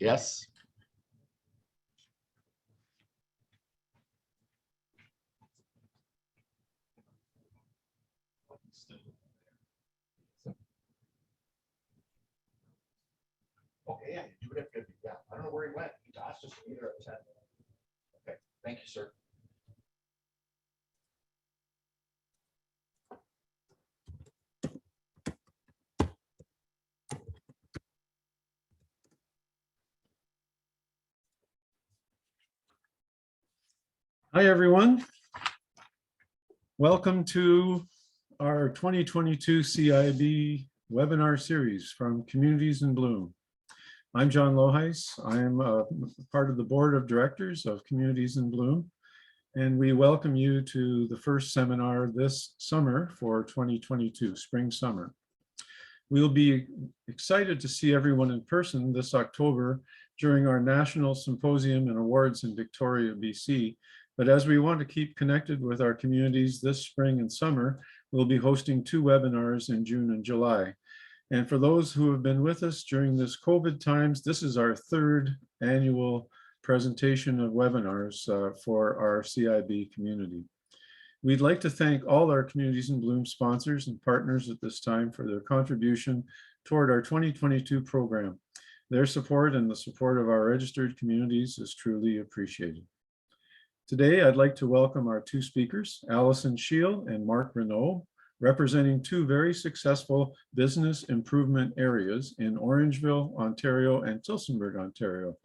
Yes. Okay, yeah, you do it at 50. Yeah, I don't know where he went. He asked us to be there at 10. Okay, thank you, sir. Hi, everyone. Welcome to our 2022 CIB webinar series from Communities in Bloom. I'm John Loheis. I am part of the board of directors of Communities in Bloom, and we welcome you to the first seminar this summer for 2022, spring summer. We'll be excited to see everyone in person this October during our National Symposium and Awards in Victoria, BC. But as we want to keep connected with our communities this spring and summer, we'll be hosting 2 webinars in June and July. And for those who have been with us during this COVID times, this is our 3rd annual presentation of webinars for our CIB community. We'd like to thank all our Communities in Bloom sponsors and partners at this time for their contribution toward our 2022 program. Their support and the support of our registered communities is truly appreciated. Today, I'd like to welcome our 2 speakers, Alison and Mark Renault, representing 2 very successful business improvement areas in Orangeville, Ontario, and Tillsonburg, Ontario.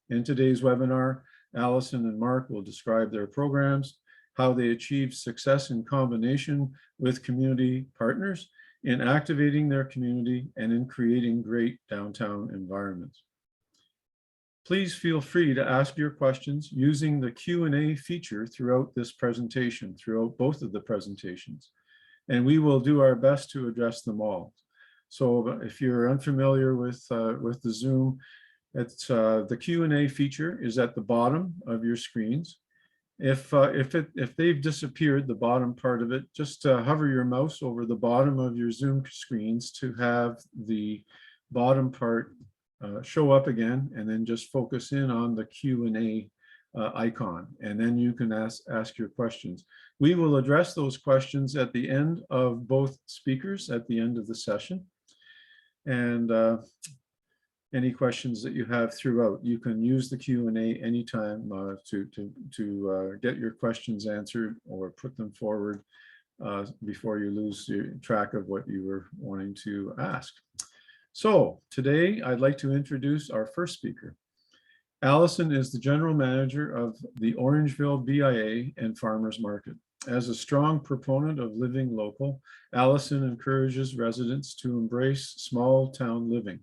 In today's webinar, Alison and Mark will describe their programs, how they achieved success in combination with community partners in activating their community and in creating great downtown environments. Please feel free to ask your questions using the Q&A feature throughout this presentation, throughout both of the presentations, and we will do our best to address them all. So if you're unfamiliar with the Zoom, it's the Q&A feature is at the bottom of your screens. If they've disappeared, the bottom part of it, just hover your mouse over the bottom of your Zoom screens to have the bottom part show up again, and then just focus in on the Q&A icon, and then you can ask your questions. We will address those questions at the end of both speakers at the end of the session. And any questions that you have throughout, you can use the Q&A anytime to get your questions answered or put them forward before you lose track of what you were wanting to ask. So today I'd like to introduce our first speaker. Alison is the general manager of the Orangeville BIA and Farmers Market. As a strong proponent of living local, Alison encourages residents to embrace small town living.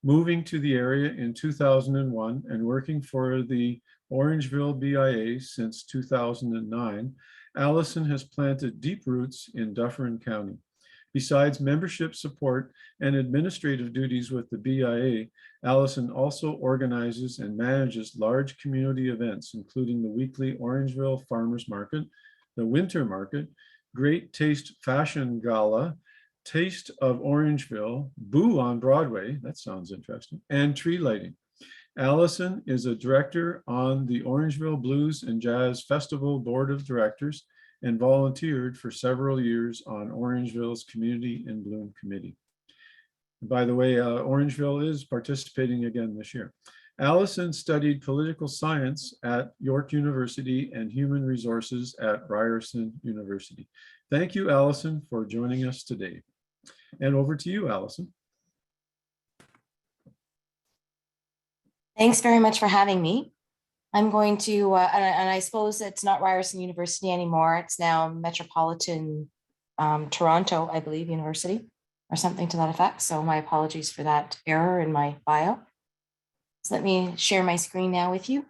Moving to the area in 2001 and working for the Orangeville BIA since 2009, Alison has planted deep roots in Dufferin County. Besides membership support and administrative duties with the BIA, Alison also organizes and manages large community events, including the weekly Orangeville Farmers Market, the Winter Market, Great Taste Fashion Gala, Taste of Orangeville, Boo on Broadway, that sounds interesting, and tree lighting. Alison is a director on the Orangeville Blues and Jazz Festival Board of Directors and volunteered for several years on Orangeville's Community in Bloom Committee. By the way, Orangeville is participating again this year. Alison studied political science at York University and human resources at Ryerson University. Thank you, Alison, for joining us today. And over to you, Alison. Thanks very much for having me. I'm going to, and I suppose it's not Ryerson University anymore. It's now Metropolitan Toronto, I believe, University, or something to that effect. So my apologies for that error in my bio. So let me share my screen now with you.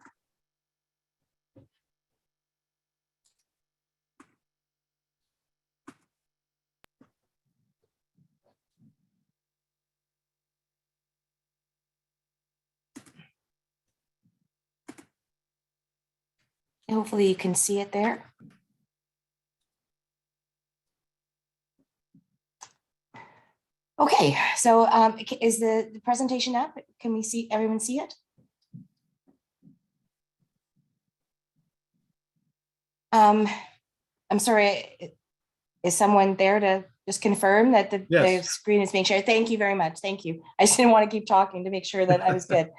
Hopefully you can see it there. Okay, so is the presentation up? Can we see, everyone see it? I'm sorry, is someone there to just confirm that the Yes. screen is being shared? Thank you very much. Thank you. I just didn't want to keep talking to make sure that I was good.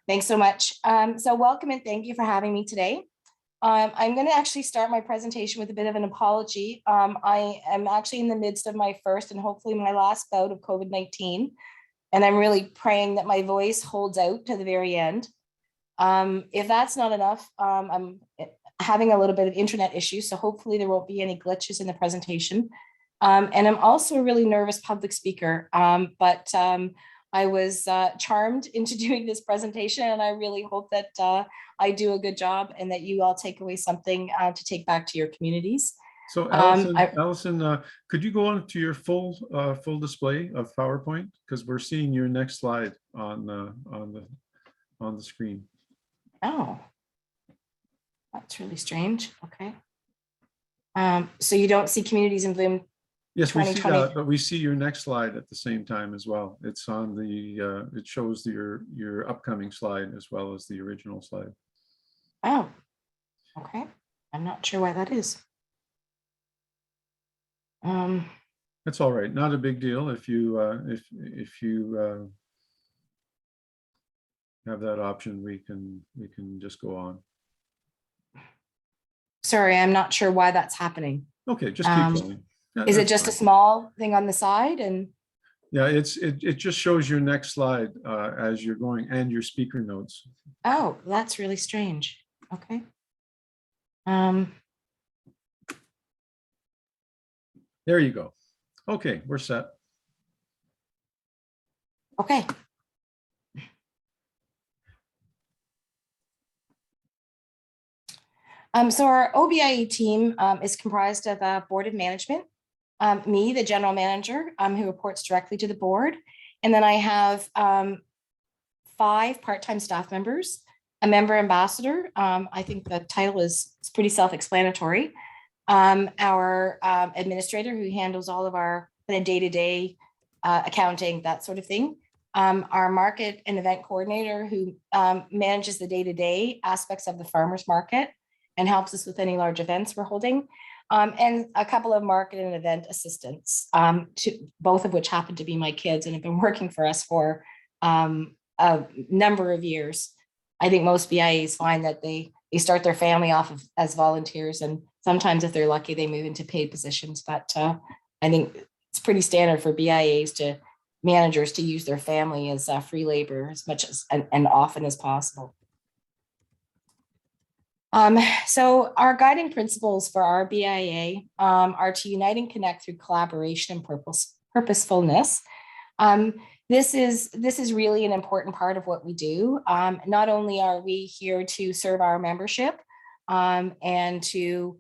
Thanks so much. So welcome and thank you for having me today. I'm going to actually start my presentation with a bit of an apology. I am actually in the midst of my first and hopefully my last bout of COVID-19, and I'm really praying that my voice holds out to the very end. If that's not enough, I'm having a little bit of internet issues, so hopefully there won't be any glitches in the presentation. And I'm also a really nervous public speaker, but I was charmed into doing this presentation, and I really hope that I do a good job and that you all take away something to take back to your communities. So Alison, could you go on to your full display of PowerPoint? Because we're seeing your next slide on the screen. Oh, that's really strange. Okay. So you don't see Communities in Bloom. Yes, we see 2020. that, but we see your next slide at the same time as well. It's on the, it shows your upcoming slide as well as the original slide. Oh, okay. I'm not sure why that is. It's all right, not a big deal if you have that option. We can just go on. Sorry, I'm not sure why that's happening. Okay, just keep going. Yeah, Is it that's just a fine. small thing on the side? And Yeah, it just shows your next slide as you're going and your speaker notes. oh, that's really strange. Okay. There you go. Okay, we're set. Okay. So our OBIE team is comprised of a board of management, me, the general manager, who reports directly to the board. And then I have 5 part-time staff members, a member ambassador. I think the title is pretty self-explanatory. Our administrator who handles all of our day-to-day accounting, that sort of thing. Our market and event coordinator who manages the day-to-day aspects of the farmers market and helps us with any large events we're holding. And a couple of market and event assistants, both of which happen to be my kids and have been working for us for a number of years. I think most BIAs find that they start their family off as volunteers, and sometimes if they're lucky, they move into paid positions. But I think it's pretty standard for BIAs to managers to use their family as free labor as much as and often as possible. So our guiding principles for our BIA are to unite and connect through collaboration and purposefulness. This is really an important part of what we do. Not only are we here to serve our membership and to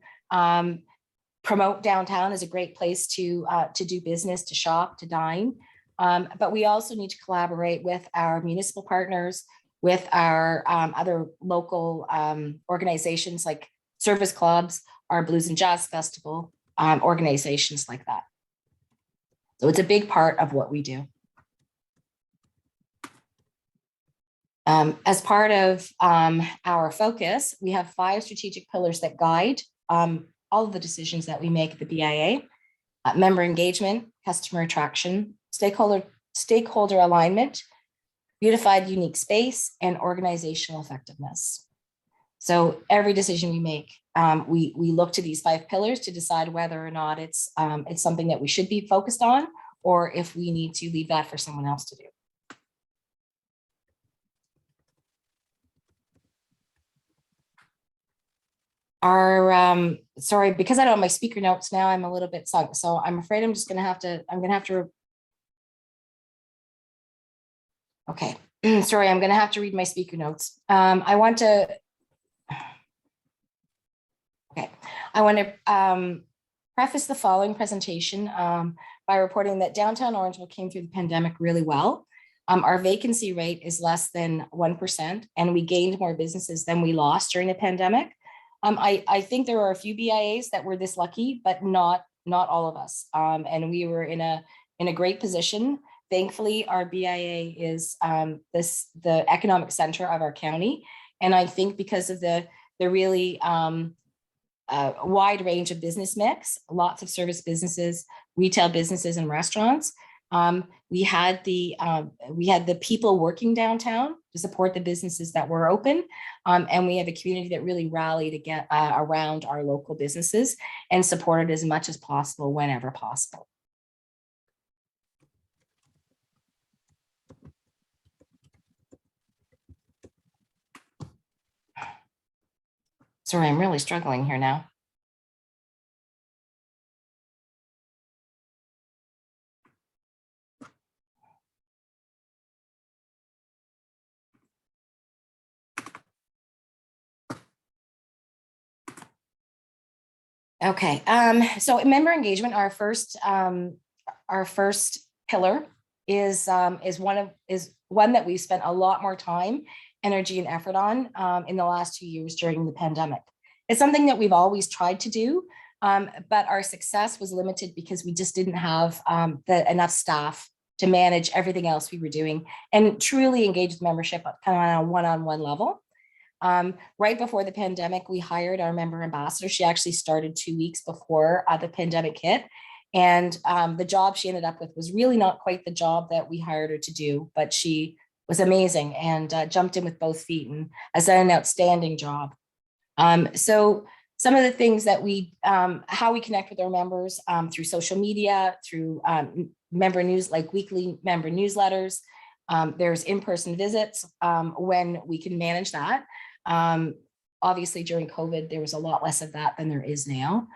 promote downtown as a great place to do business, to shop, to dine, but we also need to collaborate with our municipal partners, with our other local organizations like service clubs, our Blues and Jazz Festival, organizations like that. So it's a big part of what we do. As part of our focus, we have 5 strategic pillars that guide all of the decisions that we make at the BIA. Member engagement, customer attraction, stakeholder alignment, beautified unique space, and organizational effectiveness. So every decision we make, we look to these 5 pillars to decide whether or not it's something that we should be focused on, or if we need to leave that for someone else to do. Our sorry, because I don't have my speaker notes now, I'm a little bit sunk. So I'm afraid I'm just gonna have to. Okay, sorry, I'm gonna have to read my speaker notes. I want to preface the following presentation by reporting that downtown Orangeville came through the pandemic really well. Our vacancy rate is less than 1%, and we gained more businesses than we lost during the pandemic. I think there are a few BIAs that were this lucky, but not all of us. And we were in a in a great position. Thankfully, our BIA is the economic center of our county. And I think because of the really wide range of business mix, lots of service businesses, retail businesses, and restaurants. We had the people working downtown to support the businesses that were open, and we have a community that really rallied again around our local businesses and supported as much as possible whenever possible. Sorry, I'm really struggling here now. Okay, so member engagement, our first pillar is one that we've spent a lot more time, energy, and effort on in the last 2 years during the pandemic. It's something that we've always tried to do, but our success was limited because we just didn't have enough staff to manage everything else we were doing and truly engage the membership kind of on a one-on-one level. Right before the pandemic, we hired our member ambassador. She actually started 2 weeks before the pandemic hit. And the job she ended up with was really not quite the job that we hired her to do, but she was amazing and jumped in with both feet and has done an outstanding job. So some of the things that how we connect with our members through social media, through member news, like weekly member newsletters. There's in-person visits when we can manage that. Obviously during COVID, there was a lot less of that than there is now.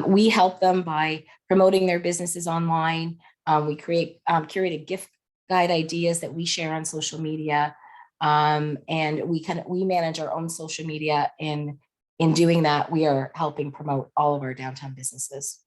We help them by promoting their businesses online. We create curated gift guide ideas that we share on social media. And we manage our own social media. And in doing that, we are helping promote all of our downtown businesses.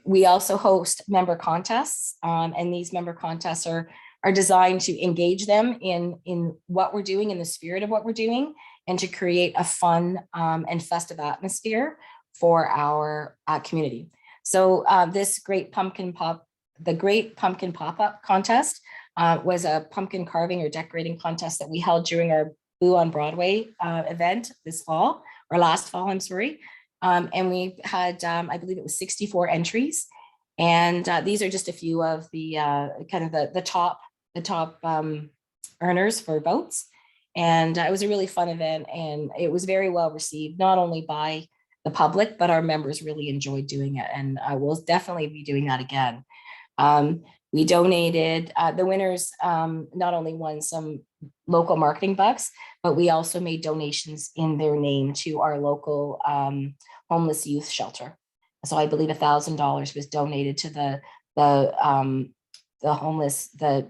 We also host member contests, and these member contests are designed to engage them in what we're doing, in the spirit of what we're doing, and to create a fun and festive atmosphere for our community. So this Great Pumpkin Pop-Up contest was a pumpkin carving or decorating contest that we held during our Boo on Broadway event last fall, I'm sorry. And we had, I believe it was 64 entries. And these are just a few of the kind of the top earners for votes. And it was a really fun event, and it was very well received, not only by the public, but our members really enjoyed doing it. And I will definitely be doing that again. We donated, the winners not only won some local marketing bucks, but we also made donations in their name to our local homeless youth shelter. So I believe $1,000 was donated to the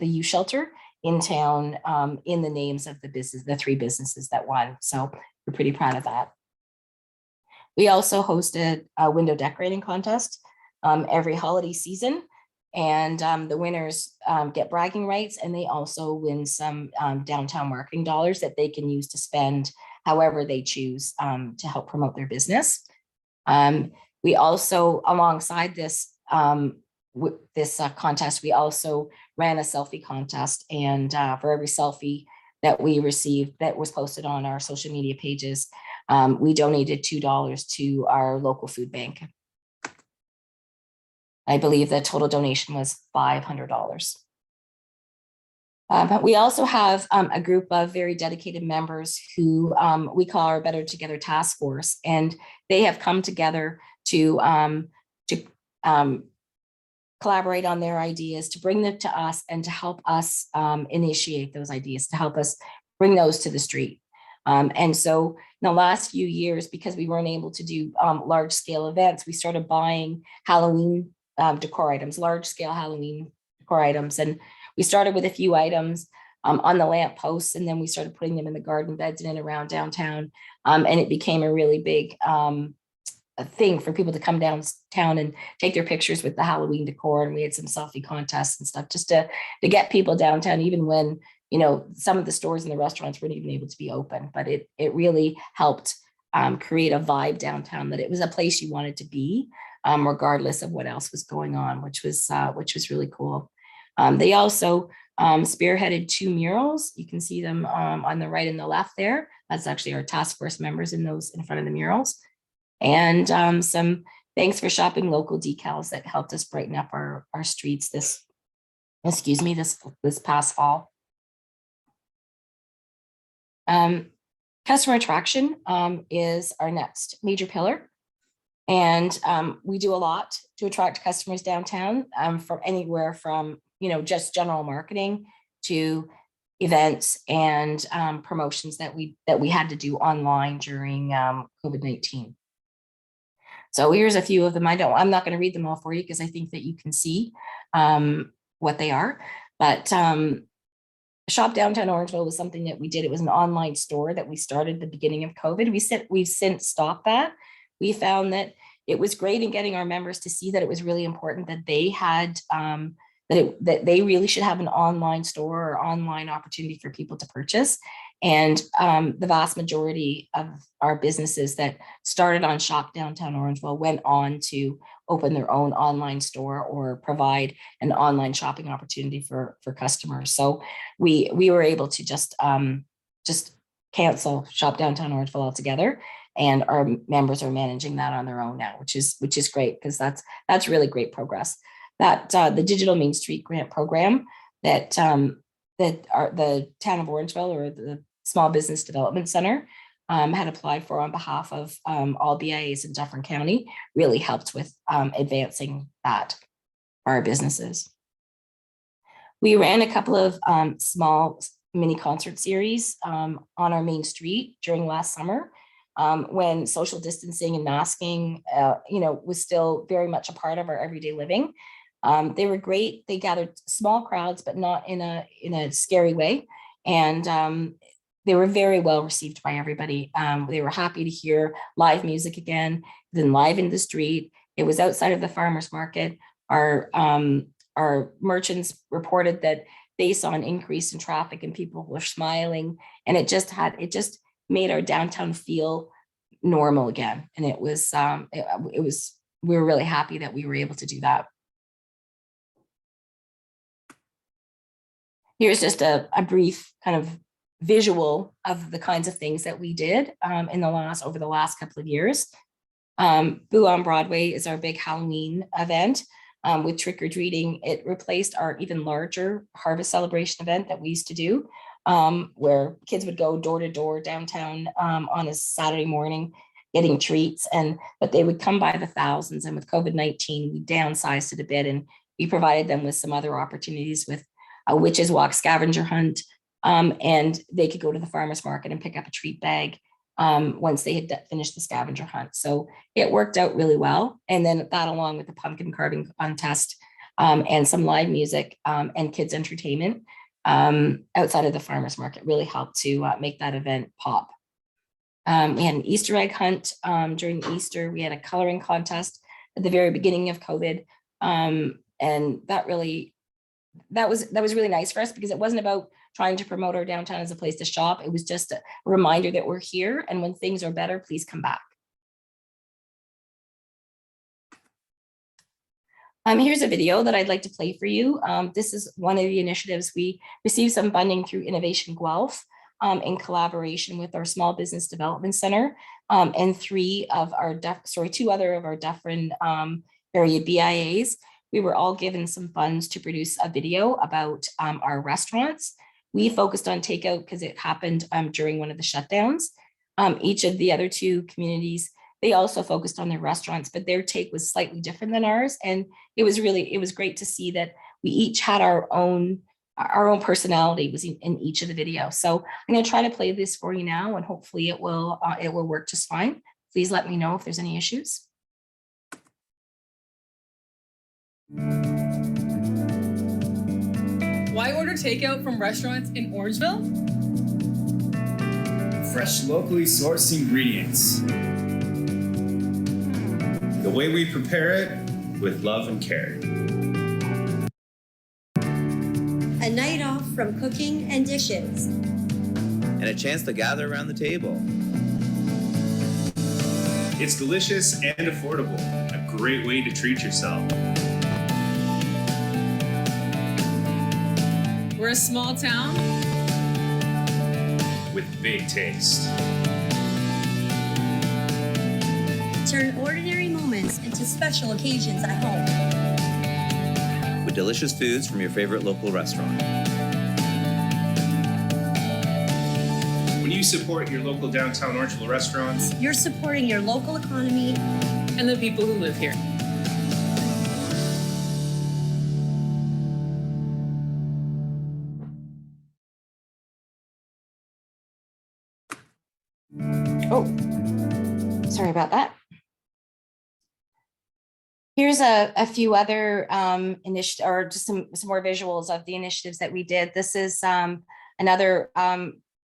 youth shelter in town in the names of the 3 businesses that won. So we're pretty proud of that. We also hosted a window decorating contest every holiday season. And the winners get bragging rights, and they also win some downtown marketing dollars that they can use to spend however they choose to help promote their business. We also, alongside this contest, we also ran a selfie contest, and for every selfie that we received that was posted on our social media pages, we donated $2 to our local food bank. I believe the total donation was $500. But we also have a group of very dedicated members who we call our Better Together Task Force, and they have come together to collaborate on their ideas, to bring them to us, and to help us initiate those ideas, to help us bring those to the street. And so in the last few years, because we weren't able to do large scale events, we started buying Halloween decor items, large scale Halloween decor items. And we started with a few items on the lamp posts, and then we started putting them in the garden beds in and around downtown. And it became a really big thing for people to come downtown and take their pictures with the Halloween decor. And we had some selfie contests and stuff just to get people downtown, even when, you know, some of the stores and the restaurants weren't even able to be open. But it really helped create a vibe downtown, that it was a place you wanted to be. regardless of what else was going on, which was really cool. They also spearheaded 2 murals. You can see them on the right and the left there. That's actually our task force members in front of the murals. And some thanks for shopping local decals that helped us brighten up our streets this past fall. Customer attraction is our next major pillar. And we do a lot to attract customers downtown, from anywhere from, just general marketing to events and promotions that we had to do online during COVID-19. So here's a few of them. I'm not going to read them all for you because I think that you can see what they are. But Shop Downtown Orangeville was something that we did. It was an online store that we started at the beginning of COVID. We've since stopped that. We found that it was great in getting our members to see that it was really important that they had that they really should have an online store or online opportunity for people to purchase. And the vast majority of our businesses that started on Shop Downtown Orangeville went on to open their own online store or provide an online shopping opportunity for customers. So we were able to just cancel Shop Downtown Orangeville altogether, and our members are managing that on their own now, which is great, because that's really great progress. That the Digital Main Street Grant Program that the town of Orangeville, or the Small Business Development Center, had applied for on behalf of all BIAs in Dufferin County, really helped with advancing that for our businesses. We ran a couple of small mini concert series on our main street during last summer, when social distancing and masking, was still very much a part of our everyday living. They were great. They gathered small crowds, but not in a scary way. And they were very well received by everybody. They were happy to hear live music again, then live in the street. It was outside of the farmers market. Our merchants reported that they saw an increase in traffic and people were smiling, and it just made our downtown feel normal again. And we were really happy that we were able to do that. Here's just a brief kind of visual of the kinds of things that we did over the last couple of years. Boo on Broadway is our big Halloween event with trick or treating. It replaced our even larger harvest celebration event that we used to do, where kids would go door to door downtown on a Saturday morning getting treats, but they would come by the thousands. And with COVID-19, we downsized it a bit, and we provided them with some other opportunities with a witches walk scavenger hunt, and they could go to the farmers market and pick up a treat bag once they had finished the scavenger hunt. So it worked out really well. And then that, along with the pumpkin carving contest and some live music and kids entertainment outside of the farmers market, really helped to make that event pop. We had an Easter egg hunt during Easter. We had a coloring contest at the very beginning of COVID, and that was really nice for us, because it wasn't about trying to promote our downtown as a place to shop. It was just a reminder that we're here, and when things are better, please come back. Here's a video that I'd like to play for you. This is one of the initiatives. We received some funding through Innovation Guelph in collaboration with our Small Business Development Center, and two other of our Dufferin area BIAs. We were all given some funds to produce a video about our restaurants. We focused on takeout because it happened during one of the shutdowns. Each of the other 2 communities, they also focused on their restaurants, but their take was slightly different than ours. And it was great to see that we each had our own personality was in each of the videos. So I'm going to try to play this for you now, and hopefully it will work just fine. Please let me know if there's any issues. Why order takeout from restaurants in Orangeville? Fresh, locally sourced ingredients. The way we prepare it, with love and care. A night off from cooking and dishes. And a chance to gather around the table. It's delicious and affordable. A great way to treat yourself. We're a small town With big taste. Turn ordinary moments into special occasions at home. With delicious foods from your favorite local restaurant. When you support your local downtown Orangeville restaurants, You're supporting your local economy. and the people who live here. Oh, sorry about that. Here's a few other initiatives, or just some more visuals of the initiatives that we did. This is another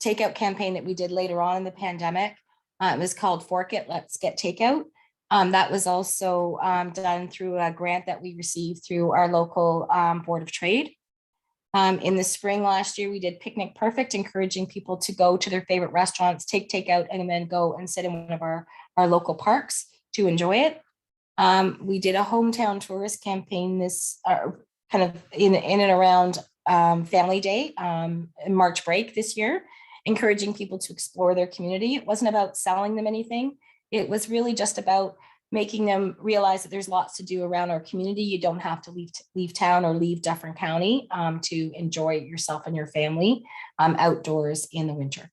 takeout campaign that we did later on in the pandemic. It was called Fork It, Let's Get Takeout. That was also done through a grant that we received through our local Board of Trade. In the spring last year, we did Picnic Perfect, encouraging people to go to their favorite restaurants, take takeout, and then go and sit in one of our local parks to enjoy it. We did a hometown tourist campaign this kind of in and around Family Day and March break this year, encouraging people to explore their community. It wasn't about selling them anything. It was really just about making them realize that there's lots to do around our community. You don't have to leave town or leave Dufferin County to enjoy yourself and your family outdoors in the winter.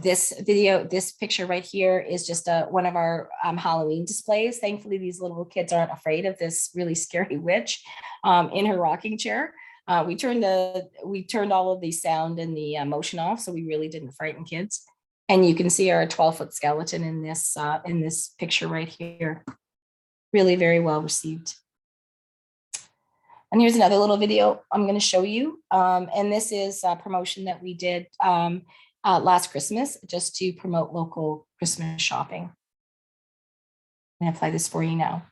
This picture right here is just one of our Halloween displays. Thankfully, these little kids aren't afraid of this really scary witch in her rocking chair. We turned all of the sound and the motion off, so we really didn't frighten kids. And you can see our 12-foot skeleton in this picture right here. Really very well received. And here's another little video I'm going to show you. And this is a promotion that we did last Christmas, just to promote local Christmas shopping. I'm going to play this for you now.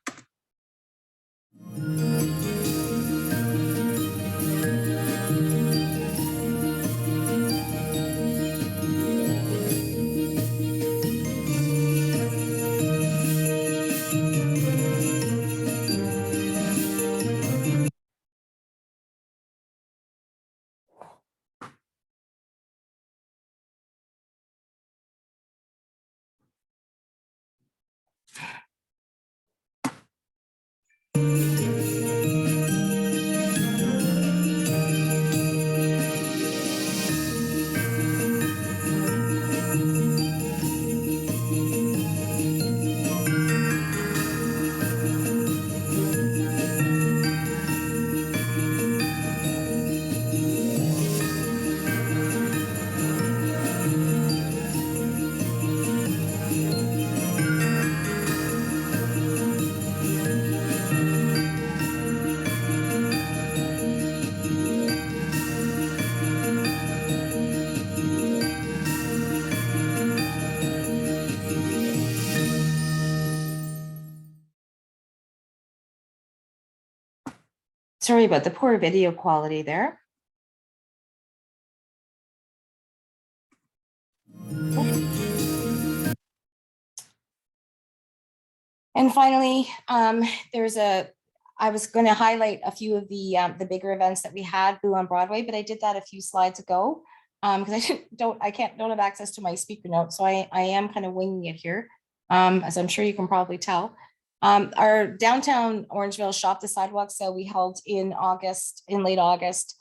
Sorry about the poor video quality there. And finally, I was going to highlight a few of the bigger events that we had, Blue on Broadway, but I did that a few slides ago because don't have access to my speaker notes, so I am kind of winging it here, as I'm sure you can probably tell. Our downtown Orangeville Shop the Sidewalk sale we held in late August.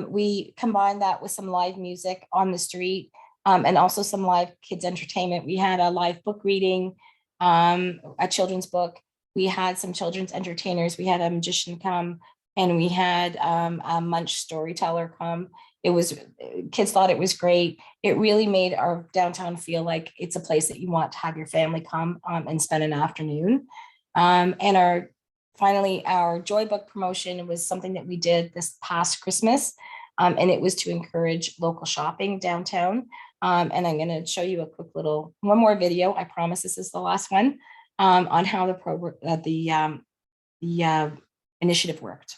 We combined that with some live music on the street and also some live kids entertainment. We had a live book reading, a children's book. We had some children's entertainers. We had a magician come, and we had a Munch storyteller come. Kids thought it was great. It really made our downtown feel like it's a place that you want to have your family come and spend an afternoon. And finally, our Joy Book promotion was something that we did this past Christmas, and it was to encourage local shopping downtown. And I'm going to show you a quick one more video. I promise this is the last one on how the initiative worked.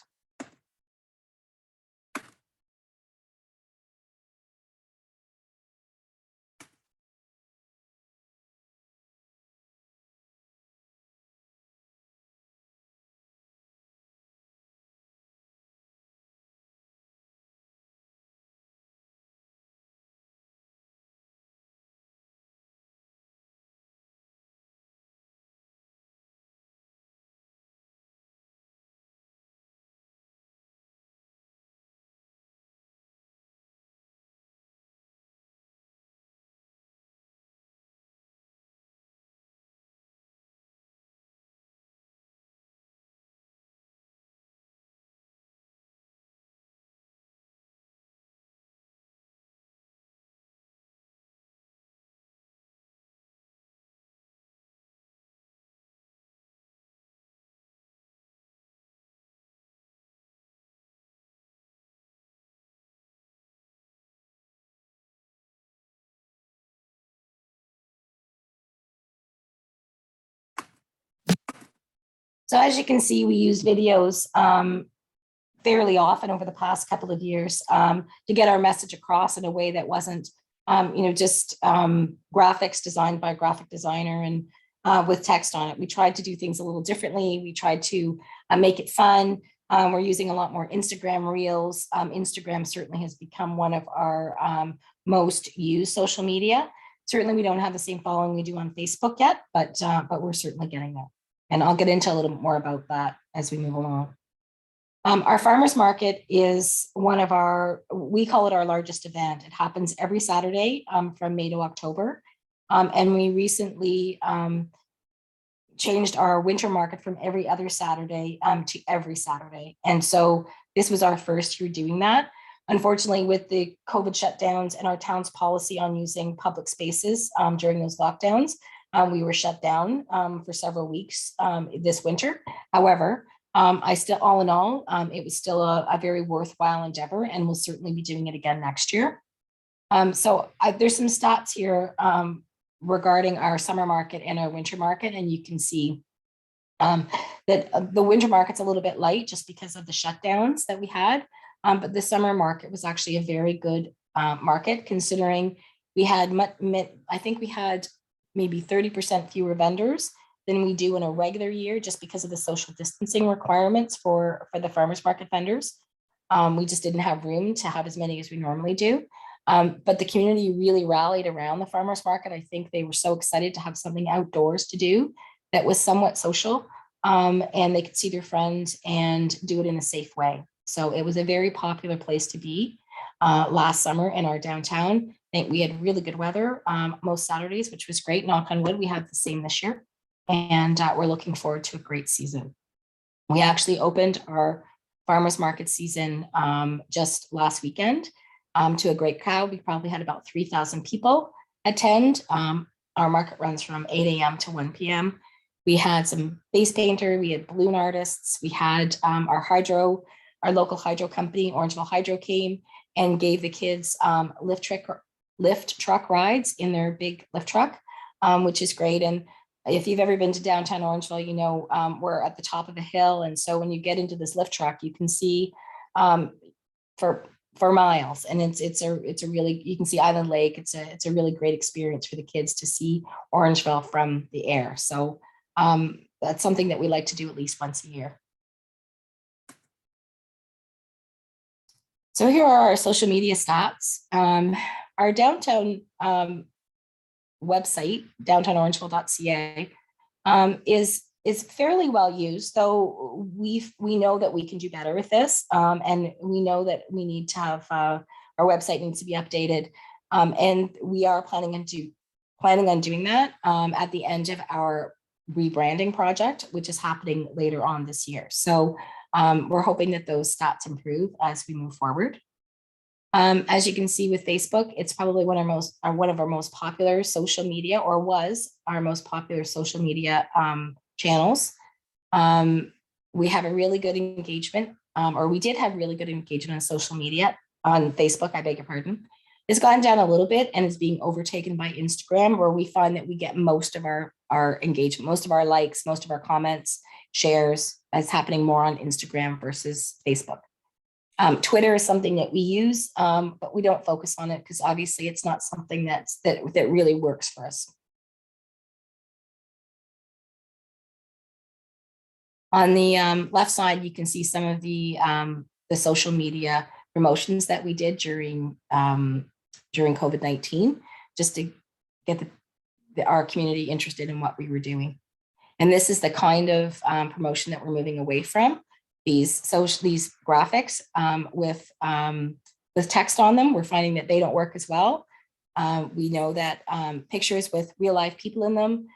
So as you can see, we use videos fairly often over the past couple of years to get our message across in a way that wasn't, just graphics designed by a graphic designer and with text on it. We tried to do things a little differently. We tried to make it fun. We're using a lot more Instagram reels. Instagram certainly has become one of our most used social media. Certainly, we don't have the same following we do on Facebook yet, but we're certainly getting there. And I'll get into a little bit more about that as we move along. Our farmers market is one of we call it our largest event. It happens every Saturday from May to October. And we recently changed our winter market from every other Saturday to every Saturday. And so this was our first year doing that. Unfortunately, with the COVID shutdowns and our town's policy on using public spaces during those lockdowns, we were shut down for several weeks this winter. However, all in all, it was still a very worthwhile endeavor, and we'll certainly be doing it again next year. So there's some stats here regarding our summer market and our winter market, and you can see that the winter market's a little bit light just because of the shutdowns that we had. But the summer market was actually a very good market, considering we had, I think we had maybe 30% fewer vendors than we do in a regular year, just because of the social distancing requirements for the farmers market vendors. We just didn't have room to have as many as we normally do. But the community really rallied around the farmers market. I think they were so excited to have something outdoors to do that was somewhat social, and they could see their friends and do it in a safe way. So it was a very popular place to be last summer in our downtown. I think we had really good weather most Saturdays, which was great. Knock on wood, we had the same this year. And we're looking forward to a great season. We actually opened our farmers market season just last weekend to a great crowd. We probably had about 3,000 people attend. Our market runs from 8 a.m. to 1 p.m. We had some face painter, we had balloon artists, we had our local hydro company, Orangeville Hydro, came and gave the kids lift truck rides in their big lift truck, which is great. And if you've ever been to downtown Orangeville, you know we're at the top of a hill. And so when you get into this lift truck, you can see for miles, and it's a really, you can see Island Lake. It's a really great experience for the kids to see Orangeville from the air. So that's something that we like to do at least once a year. So here are our social media stats. Our downtown website, downtownorangeville.ca, is fairly well used, though we know that we can do better with this, and we know that we need to have our website needs to be updated, and we are planning on doing that at the end of our rebranding project, which is happening later on this year. So we're hoping that those stats improve as we move forward. As you can see with Facebook, it's probably one of our most popular social media, or was our most popular social media channels. We have a really good engagement, or we did have really good engagement on social media, on Facebook, I beg your pardon. It's gone down a little bit and is being overtaken by Instagram, where we find that we get most of our engagement, most of our likes, most of our comments, shares, is happening more on Instagram versus Facebook. Twitter is something that we use, but we don't focus on it because obviously it's not something that really works for us. On the left side, you can see some of the social media promotions that we did during COVID-19, just to get our community interested in what we were doing. And this is the kind of promotion that we're moving away from. These graphics with text on them, we're finding that they don't work as well. We know that pictures with real life people in them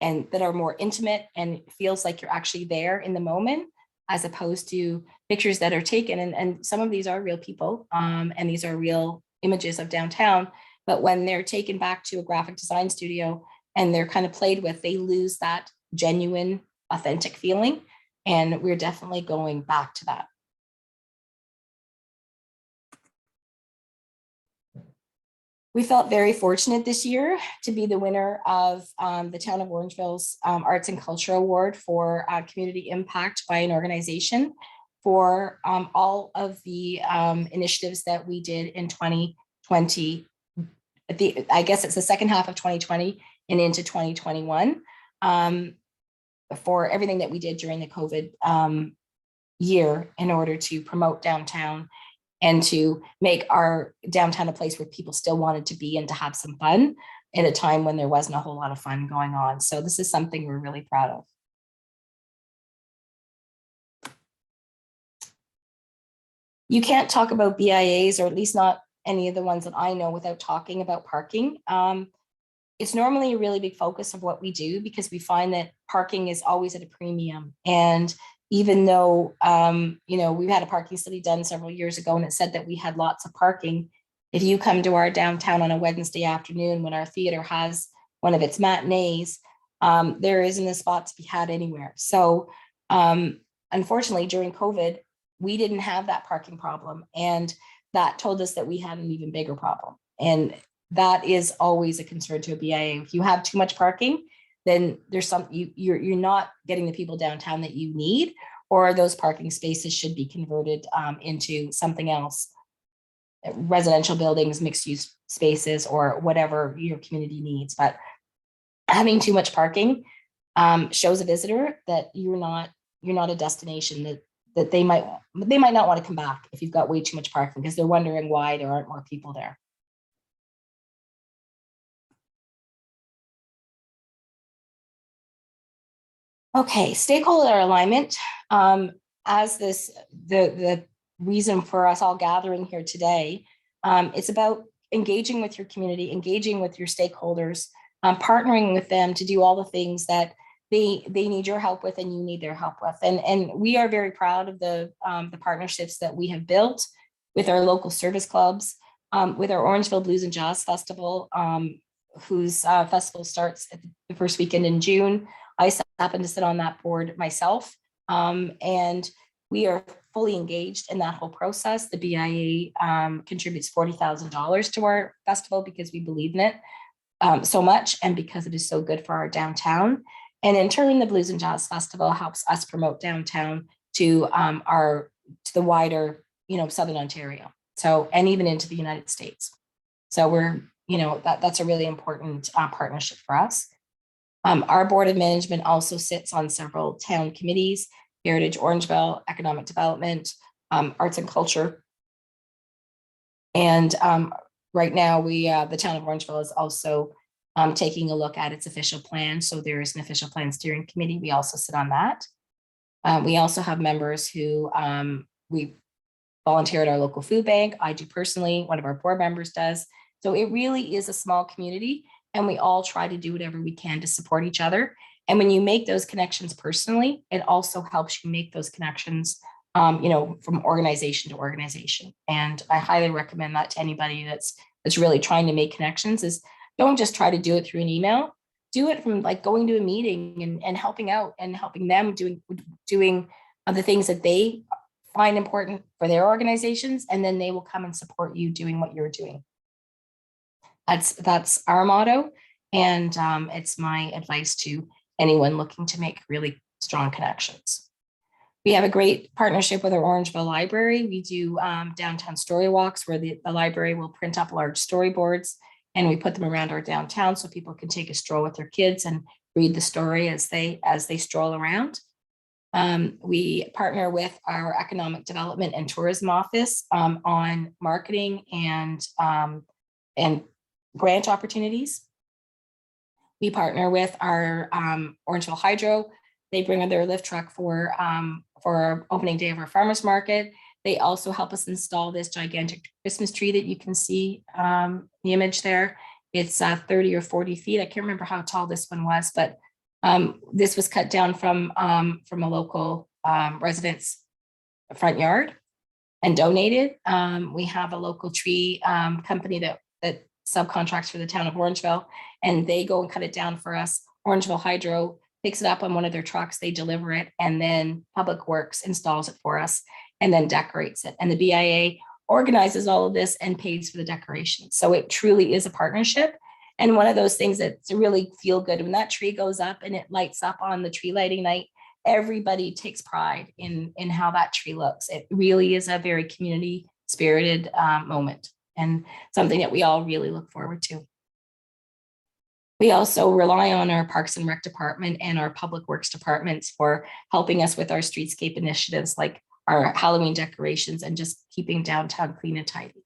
and that are more intimate and feels like you're actually there in the moment, as opposed to pictures that are taken. And some of these are real people and these are real images of downtown. But when they're taken back to a graphic design studio and they're kind of played with, they lose that genuine, authentic feeling. And we're definitely going back to that. We felt very fortunate this year to be the winner of the Town of Orangeville's Arts and Culture Award for community impact by an organization for all of the initiatives that we did in 2020. I guess it's the second half of 2020 and into 2021 for everything that we did during the COVID year in order to promote downtown and to make our downtown a place where people still wanted to be and to have some fun at a time when there wasn't a whole lot of fun going on. So this is something we're really proud of. You can't talk about BIAs, or at least not any of the ones that I know, without talking about parking. It's normally a really big focus of what we do because we find that parking is always at a premium. And even though, we've had a parking study done several years ago and it said that we had lots of parking, if you come to our downtown on a Wednesday afternoon when our theater has one of its matinees, there isn't a spot to be had anywhere. So unfortunately, during COVID, we didn't have that parking problem. And that told us that we had an even bigger problem. And that is always a concern to a BIA. If you have too much parking, then there's you're not getting the people downtown that you need, or those parking spaces should be converted into something else, residential buildings, mixed use spaces, or whatever your community needs. But having too much parking shows a visitor that you're not a destination that they might not want to come back if you've got way too much parking, because they're wondering why there aren't more people there. Okay, stakeholder alignment. As the reason for us all gathering here today, it's about engaging with your community, engaging with your stakeholders, partnering with them to do all the things that they need your help with and you need their help with. And we are very proud of the partnerships that we have built with our local service clubs, with our Orangeville Blues and Jazz Festival, whose festival starts at the first weekend in June. I happen to sit on that board myself, and we are fully engaged in that whole process. The BIA contributes $40,000 to our festival because we believe in it so much and because it is so good for our downtown. And in turn, the Blues and Jazz Festival helps us promote downtown to the wider, Southern Ontario. So, and even into the United States. So we're, that's a really important partnership for us. Our board of management also sits on several town committees: Heritage Orangeville, Economic Development, Arts and Culture. And right now, the town of Orangeville is also taking a look at its official plan. So there is an official plan steering committee. We also sit on that. We also have members who we volunteer at our local food bank. I do personally, one of our board members does. So it really is a small community, and we all try to do whatever we can to support each other. And when you make those connections personally, it also helps you make those connections, from organization to organization. And I highly recommend that to anybody that's really trying to make connections. Is don't just try to do it through an email. Do it from like going to a meeting and helping out and helping them doing the things that they find important for their organizations, and then they will come and support you doing what you're doing. That's our motto, and it's my advice to anyone looking to make really strong connections. We have a great partnership with our Orangeville Library. We do downtown story walks where the library will print up large storyboards, and we put them around our downtown so people can take a stroll with their kids and read the story as they stroll around. We partner with our Economic Development and Tourism Office on marketing and grant opportunities. We partner with our Orangeville Hydro. They bring in their lift truck for opening day of our farmers market. They also help us install this gigantic Christmas tree that you can see the image there. It's 30 or 40 feet. I can't remember how tall this one was, but this was cut down from a local resident's front yard and donated. We have a local tree company that subcontracts for the town of Orangeville, and they go and cut it down for us. Orangeville Hydro picks it up on one of their trucks, they deliver it, and then Public Works installs it for us and then decorates it. And the BIA organizes all of this and pays for the decorations. So it truly is a partnership. And one of those things that's really feel good when that tree goes up and it lights up on the tree lighting night, everybody takes pride in how that tree looks. It really is a very community spirited moment and something that we all really look forward to. We also rely on our Parks and Rec department and our Public Works departments for helping us with our streetscape initiatives like our Halloween decorations and just keeping downtown clean and tidy.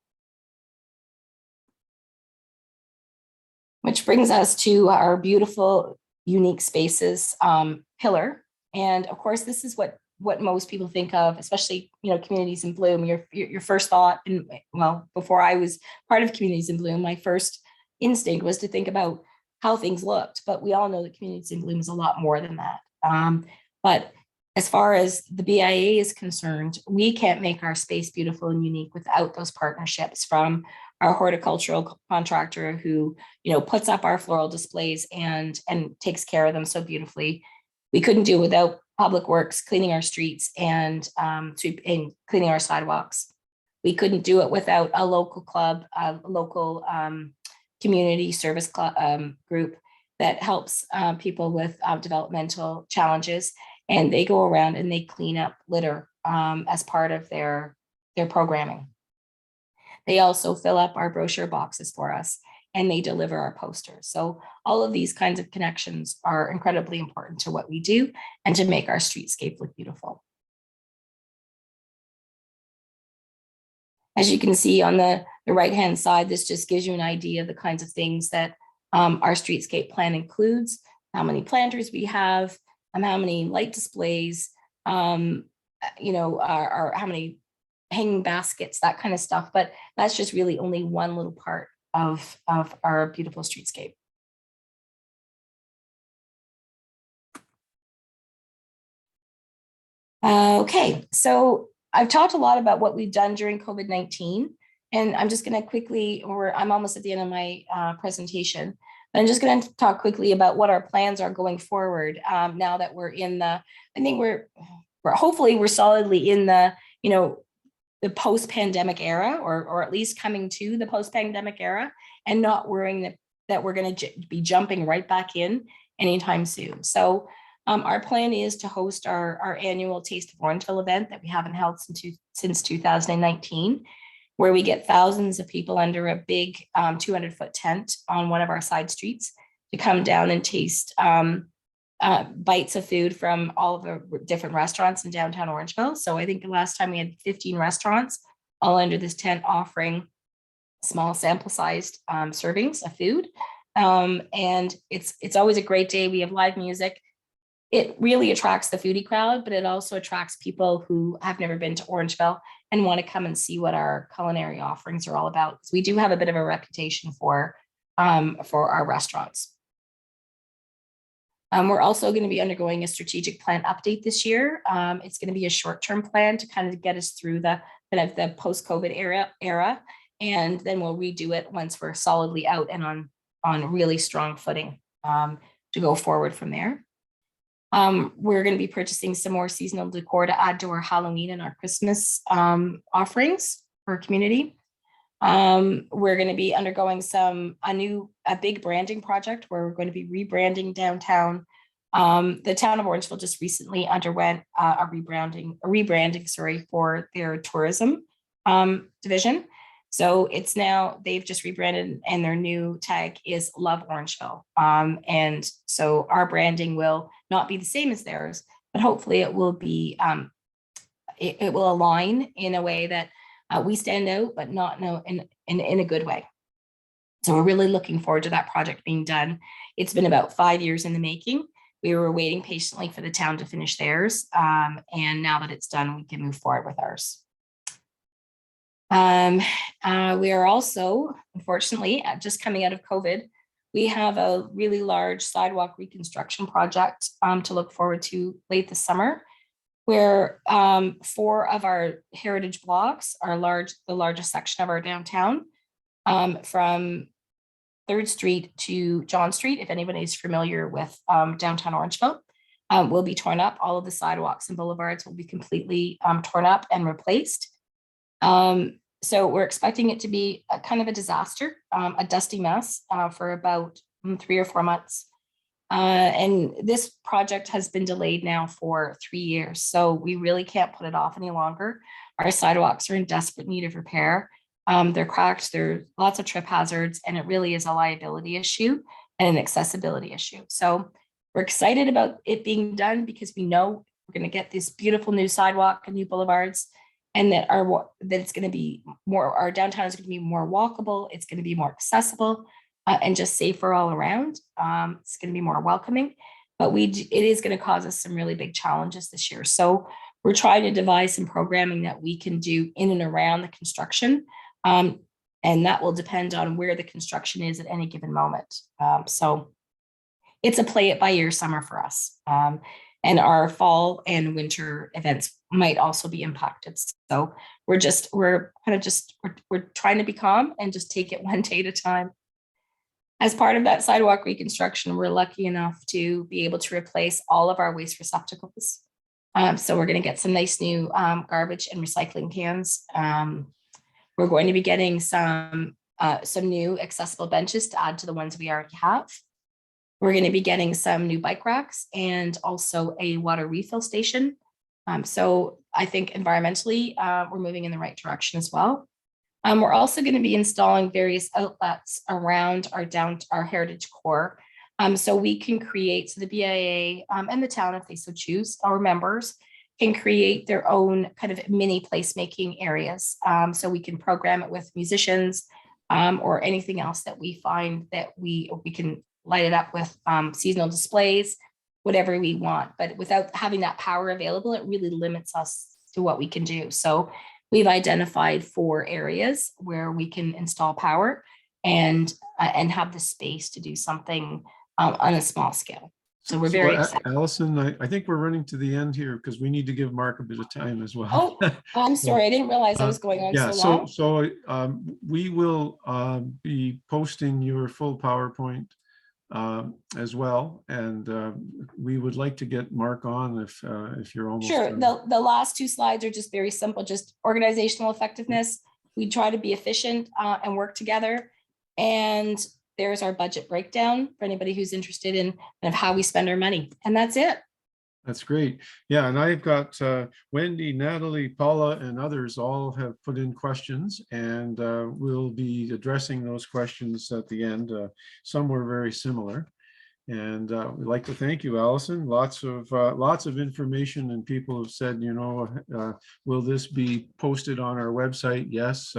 Which brings us to our beautiful, unique spaces pillar. And of course, this is what most people think of, especially, Communities in Bloom. Your first thought, and well, before I was part of Communities in Bloom, my first instinct was to think about how things looked. But we all know that Communities in Bloom is a lot more than that. But as far as the BIA is concerned, we can't make our space beautiful and unique without those partnerships from our horticultural contractor who, puts up our floral displays and takes care of them so beautifully. We couldn't do it without Public Works cleaning our streets and cleaning our sidewalks. We couldn't do it without a local club, a local community service group that helps people with developmental challenges. And they go around and they clean up litter as part of their programming. They also fill up our brochure boxes for us and they deliver our posters. So all of these kinds of connections are incredibly important to what we do and to make our streetscape look beautiful. As you can see on the right-hand side, this just gives you an idea of the kinds of things that our streetscape plan includes, how many planters we have, how many light displays, how many hanging baskets, that kind of stuff. But that's just really only one little part of our beautiful streetscape. Okay, so I've talked a lot about what we've done during COVID-19, and I'm just going to quickly, I'm almost at the end of my presentation, but I'm just going to talk quickly about what our plans are going forward now that we're in the, I think we're hopefully we're solidly in the, the post-pandemic era, or at least coming to the post-pandemic era, and not worrying that we're going to be jumping right back in anytime soon. So our plan is to host our annual Taste of Orangeville event that we haven't held since 2019, where we get thousands of people under a big 200-foot tent on one of our side streets to come down and taste bites of food from all of the different restaurants in downtown Orangeville. So I think the last time we had 15 restaurants all under this tent offering small sample-sized servings of food. And it's always a great day. We have live music. It really attracts the foodie crowd, but it also attracts people who have never been to Orangeville and want to come and see what our culinary offerings are all about. Because we do have a bit of a reputation for our restaurants. We're also going to be undergoing a strategic plan update this year. It's going to be a short-term plan to kind of get us through the post-COVID era, and then we'll redo it once we're solidly out and on really strong footing to go forward from there. We're going to be purchasing some more seasonal decor to add to our Halloween and our Christmas offerings for our community. We're going to be undergoing a big branding project where we're going to be rebranding downtown. The town of Orangeville just recently underwent a rebranding for their tourism division. So it's now, they've just rebranded and their new tag is Love Orangeville. And so our branding will not be the same as theirs, but hopefully it will be, it will align in a way that we stand out, but not in a good way. So we're really looking forward to that project being done. It's been about 5 years in the making. We were waiting patiently for the town to finish theirs. And now that it's done, we can move forward with ours. We are also, unfortunately, just coming out of COVID, we have a really large sidewalk reconstruction project to look forward to late this summer, where 4 of our heritage blocks are the largest section of our downtown, from 3rd Street to John Street, if anybody's familiar with downtown Orangeville, will be torn up. All of the sidewalks and boulevards will be completely torn up and replaced. So we're expecting it to be a kind of a disaster, a dusty mess for about 3 or 4 months. And this project has been delayed now for 3 years. So we really can't put it off any longer. Our sidewalks are in desperate need of repair. They're cracked, there are lots of trip hazards, and it really is a liability issue and an accessibility issue. So we're excited about it being done because we know we're going to get this beautiful new sidewalk and new boulevards, and that it's going to be more, our downtown is going to be more walkable, it's going to be more accessible, and just safer all around. It's going to be more welcoming, but it is going to cause us some really big challenges this year. So we're trying to devise some programming that we can do in and around the construction. And that will depend on where the construction is at any given moment. So it's a play it by ear summer for us. And our fall and winter events might also be impacted. So we're trying to be calm and just take it one day at a time. As part of that sidewalk reconstruction, we're lucky enough to be able to replace all of our waste receptacles. So we're going to get some nice new garbage and recycling cans. We're going to be getting some new accessible benches to add to the ones we already have. We're going to be getting some new bike racks and also a water refill station. So I think environmentally, we're moving in the right direction as well. We're also going to be installing various outlets around our heritage core. So we can create, so the BIA and the town, if they so choose, our members can create their own kind of mini placemaking areas. So we can program it with musicians or anything else that we find that we can light it up with seasonal displays, whatever we want. But without having that power available, it really limits us to what we can do. So we've identified 4 areas where we can install power and have the space to do something on a small scale. So we're very excited. Alison, I think we're running to the end here because we need to give Mark a bit of time as well. Oh, I'm sorry. I didn't realize I was going on so long. We will be posting your full PowerPoint as well, and we would like to get Mark on if you're almost sure. The last 2 slides are just very simple, just organizational effectiveness. We try to be efficient and work together, and there's our budget breakdown for anybody who's interested in kind of how we spend our money, and that's it. That's great. Yeah, and I've got Wendy, Natalie, Paula, and others all have put in questions, and we'll be addressing those questions at the end. Some were very similar, and we'd like to thank you, Alison. Lots of information, and people have said, you know, will this be posted on our website? Yes,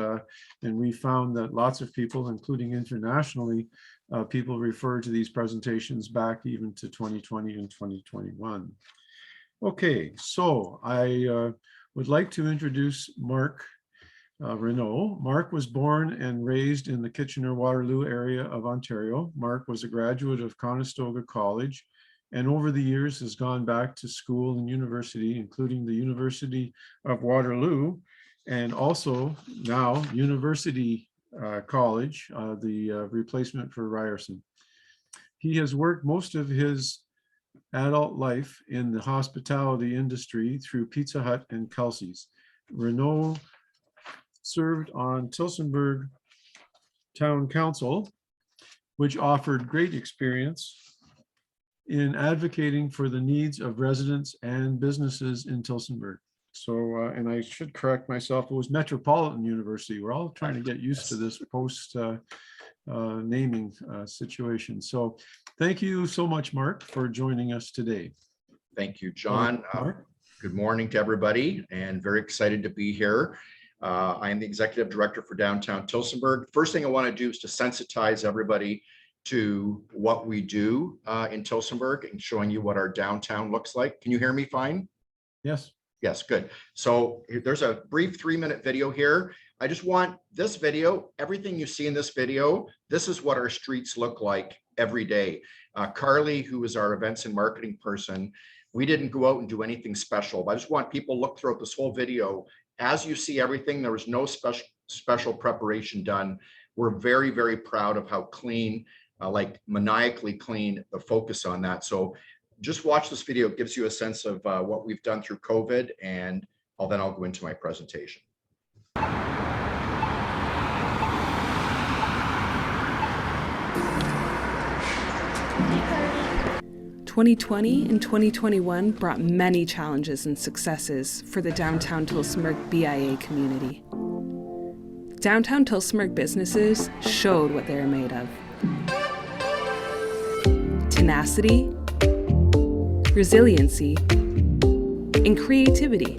and we found that lots of people, including internationally, people refer to these presentations back even to 2020 and 2021. Okay, so I would like to introduce Mark Renault. Mark was born and raised in the Kitchener-Waterloo area of Ontario. Mark was a graduate of Conestoga College, and over the years has gone back to school and university, including the University of Waterloo, and also now University College, the replacement for Ryerson. He has worked most of his adult life in the hospitality industry through Pizza Hut and Kelsey's. Renault served on Tillsonburg Town Council, which offered great experience in advocating for the needs of residents and businesses in Tillsonburg. So, and I should correct myself, it was Metropolitan University. We're all trying to get used to this post naming situation. So thank you so much, Mark, for joining us today. Thank you, John. Mark. Good morning to everybody, and very excited to be here. I am the Executive Director for Downtown Tillsonburg. First thing I want to do is to sensitize everybody to what we do in Tillsonburg and showing you what our downtown looks like. Can you hear me fine? Yes. Yes, good. So there's a brief 3-minute video here. I just want this video, everything you see in this video, this is what our streets look like every day. Carly, who is our events and marketing person, we didn't go out and do anything special, but I just want people to look throughout this whole video. As you see everything, there was no special preparation done. We're very, very proud of how clean, like maniacally clean, the focus on that. So just watch this video. It gives you a sense of what we've done through COVID, and then I'll go into my presentation. 2020 and 2021 brought many challenges and successes for the downtown Tillsonburg BIA community. Downtown Tillsonburg businesses showed what they are made of. Tenacity, resiliency, and creativity.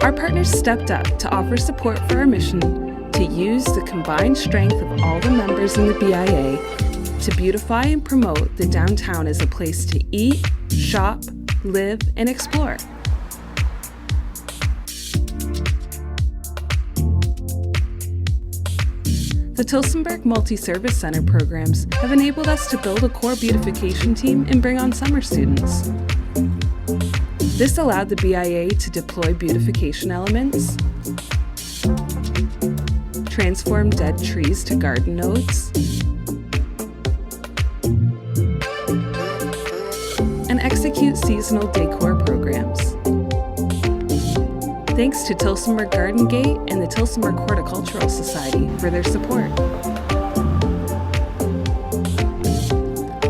Our partners stepped up to offer support for our mission to use the combined strength of all the members in the BIA to beautify and promote the downtown as a place to eat, shop, live, and explore. The Tillsonburg Multi-Service Center programs have enabled us to build a core beautification team and bring on summer students. This allowed the BIA to deploy beautification elements, transform dead trees to garden nodes, and execute seasonal decor programs. Thanks to Tillsonburg Garden Gate and the Tillsonburg Horticultural Society for their support.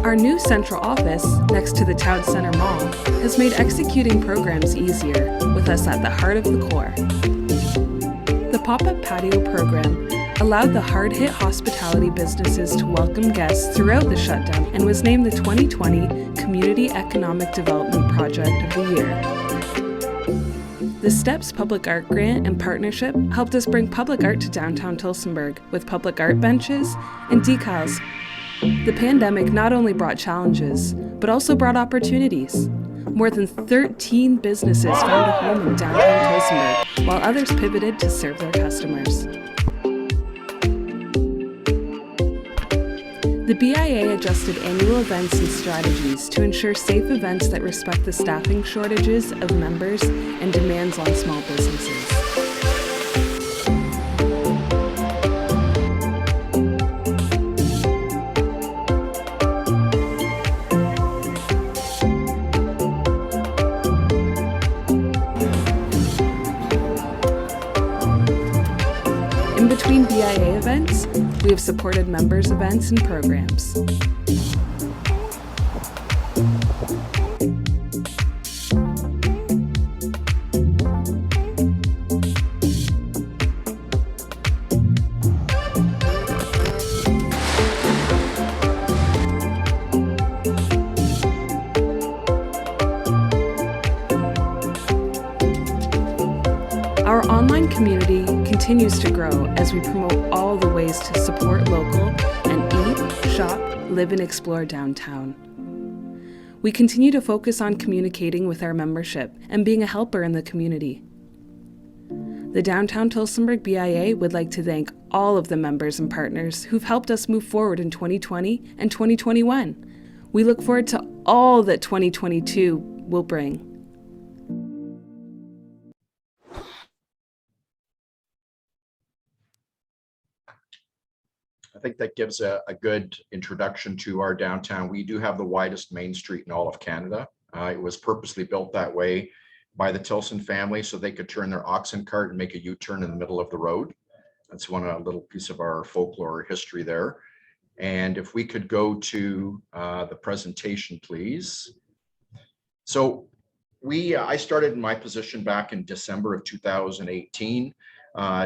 Our new central office, next to the Town Center Mall, has made executing programs easier with us at the heart of the core. The pop-up patio program allowed the hard-hit hospitality businesses to welcome guests throughout the shutdown and was named the 2020 Community Economic Development Project of the Year. The STEPS Public Art Grant and partnership helped us bring public art to downtown Tillsonburg with public art benches and decals. The pandemic not only brought challenges, but also brought opportunities. More than 13 businesses found a home in downtown Tillsonburg, while others pivoted to serve their customers. The BIA adjusted annual events and strategies to ensure safe events that respect the staffing shortages of members and demands on small businesses. In between BIA events, we have supported members' events and programs. Our online community continues to grow as we promote all the ways to support local and eat, shop, live, and explore downtown. We continue to focus on communicating with our membership and being a helper in the community. The Downtown Tillsonburg BIA would like to thank all of the members and partners who've helped us move forward in 2020 and 2021. We look forward to all that 2022 will bring. I think that gives a good introduction to our downtown. We do have the widest main street in all of Canada. It was purposely built that way by the Tilson family so they could turn their oxen cart and make a U-turn in the middle of the road. That's a little piece of our folklore history there. And if we could go to the presentation, please. So I started in my position back in December of 2018.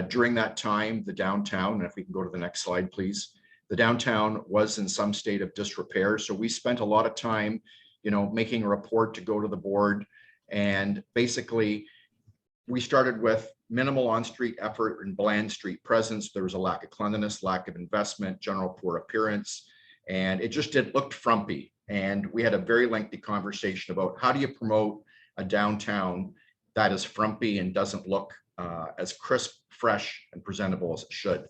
During that time, the downtown, and if we can go to the next slide, please, the downtown was in some state of disrepair. So we spent a lot of time, making a report to go to the board. And basically, we started with minimal on-street effort and bland street presence. There was a lack of cleanliness, lack of investment, general poor appearance, and it looked frumpy. And we had a very lengthy conversation about how do you promote a downtown that is frumpy and doesn't look as crisp, fresh, and presentable as it should.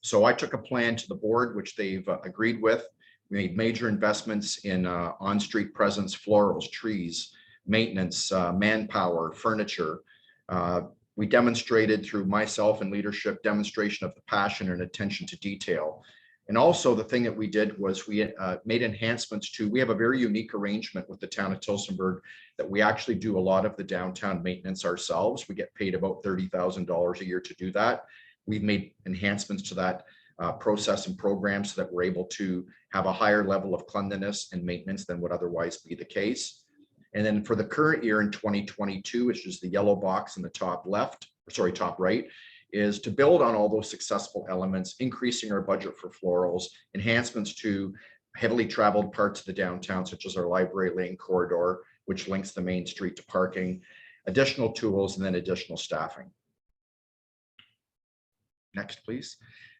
So I took a plan to the board, which they've agreed with. We made major investments in on-street presence, florals, trees, maintenance, manpower, furniture. We demonstrated through myself and leadership demonstration of the passion and attention to detail. And also the thing that we did was we made enhancements to, we have a very unique arrangement with the town of Tillsonburg that we actually do a lot of the downtown maintenance ourselves. We get paid about $30,000 a year to do that. We've made enhancements to that process and program so that we're able to have a higher level of cleanliness and maintenance than would otherwise be the case. And then for the current year in 2022, which is the yellow box in the top left, or sorry, top right, is to build on all those successful elements, increasing our budget for florals, enhancements to heavily traveled parts of the downtown, such as our library lane corridor, which links the main street to parking, additional tools, and then additional staffing. Next, please.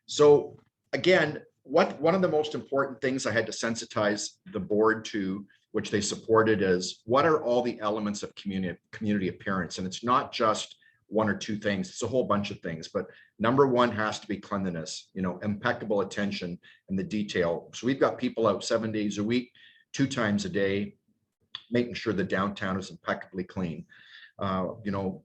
So again, one of the most important things I had to sensitize the board to, which they supported, is what are all the elements of community appearance? And it's not just one or two things, it's a whole bunch of things, but number one has to be cleanliness, impeccable attention and the detail. So we've got people out 7 days a week, 2 times a day, making sure the downtown is impeccably clean.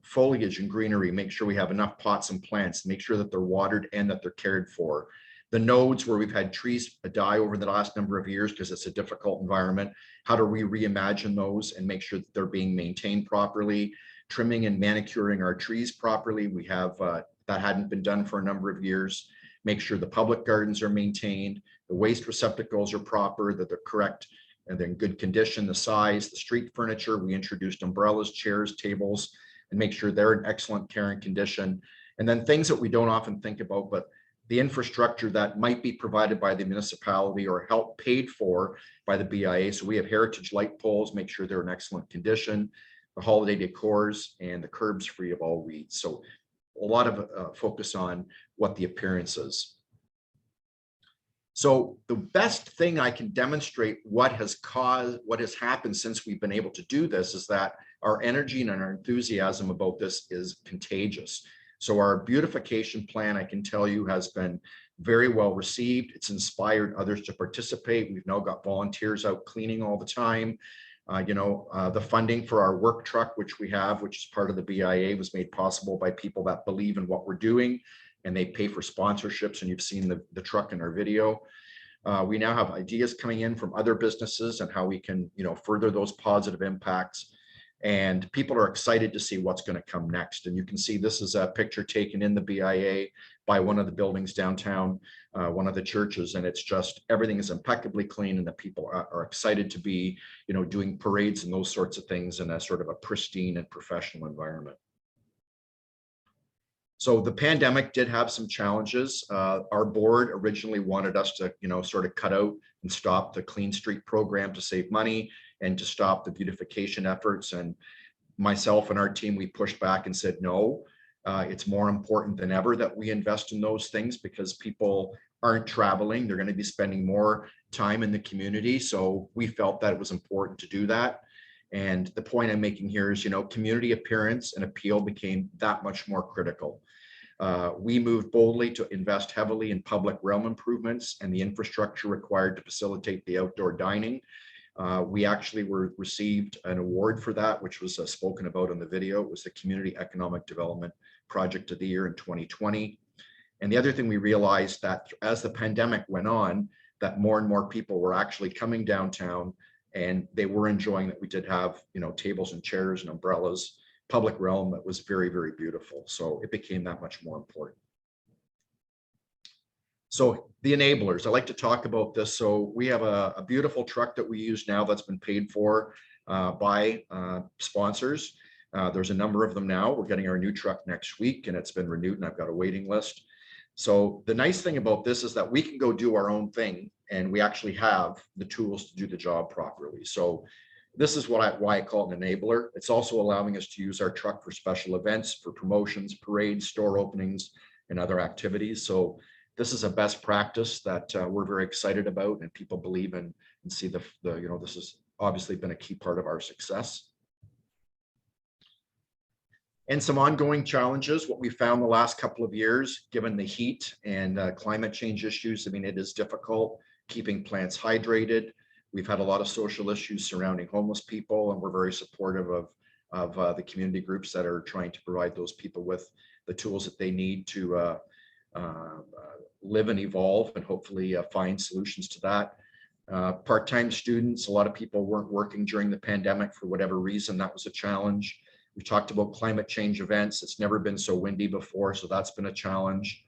Foliage and greenery, make sure we have enough pots and plants, make sure that they're watered and that they're cared for. The nodes where we've had trees die over the last number of years because it's a difficult environment, how do we reimagine those and make sure that they're being maintained properly? Trimming and manicuring our trees properly. We have that hadn't been done for a number of years. Make sure the public gardens are maintained, the waste receptacles are proper, that they're correct and they're in good condition, the size, the street furniture. We introduced umbrellas, chairs, tables, and make sure they're in excellent care and condition. And then things that we don't often think about, but the infrastructure that might be provided by the municipality or help paid for by the BIA. So we have heritage light poles, make sure they're in excellent condition, the holiday decors, and the curbs free of all weeds. So a lot of focus on what the appearance is. So the best thing I can demonstrate what has happened since we've been able to do this is that our energy and our enthusiasm about this is contagious. So our beautification plan, I can tell you, has been very well received. It's inspired others to participate. We've now got volunteers out cleaning all the time. The funding for our work truck, which we have, which is part of the BIA, was made possible by people that believe in what we're doing, and they pay for sponsorships. And you've seen the truck in our video. We now have ideas coming in from other businesses and how we can, further those positive impacts. And people are excited to see what's going to come next. And you can see this is a picture taken in the BIA by one of the buildings downtown, one of the churches. And it's just, everything is impeccably clean and the people are excited to be, doing parades and those sorts of things in a sort of a pristine and professional environment. So the pandemic did have some challenges. Our board originally wanted us to, sort of cut out and stop the Clean Street program to save money and to stop the beautification efforts. And myself and our team, we pushed back and said, no, it's more important than ever that we invest in those things because people aren't traveling. They're going to be spending more time in the community. So we felt that it was important to do that. And the point I'm making here is, community appearance and appeal became that much more critical. We moved boldly to invest heavily in public realm improvements and the infrastructure required to facilitate the outdoor dining. We actually received an award for that, which was spoken about in the video. It was the Community Economic Development Project of the Year in 2020. And the other thing we realized that as the pandemic went on, that more and more people were actually coming downtown and they were enjoying that we did have, tables and chairs and umbrellas, public realm that was very, very beautiful. So it became that much more important. So the enablers, I like to talk about this. So we have a beautiful truck that we use now that's been paid for by sponsors. There's a number of them now. We're getting our new truck next week and it's been renewed and I've got a waiting list. So the nice thing about this is that we can go do our own thing and we actually have the tools to do the job properly. So this is why I call it an enabler. It's also allowing us to use our truck for special events, for promotions, parades, store openings, and other activities. So this is a best practice that we're very excited about and people believe in and see this has obviously been a key part of our success. And some ongoing challenges, what we found the last couple of years, given the heat and climate change issues, it is difficult keeping plants hydrated. We've had a lot of social issues surrounding homeless people, and we're very supportive of the community groups that are trying to provide those people with the tools that they need to live and evolve and hopefully find solutions to that. Part-time students, a lot of people weren't working during the pandemic for whatever reason. That was a challenge. We talked about climate change events. It's never been so windy before, so that's been a challenge.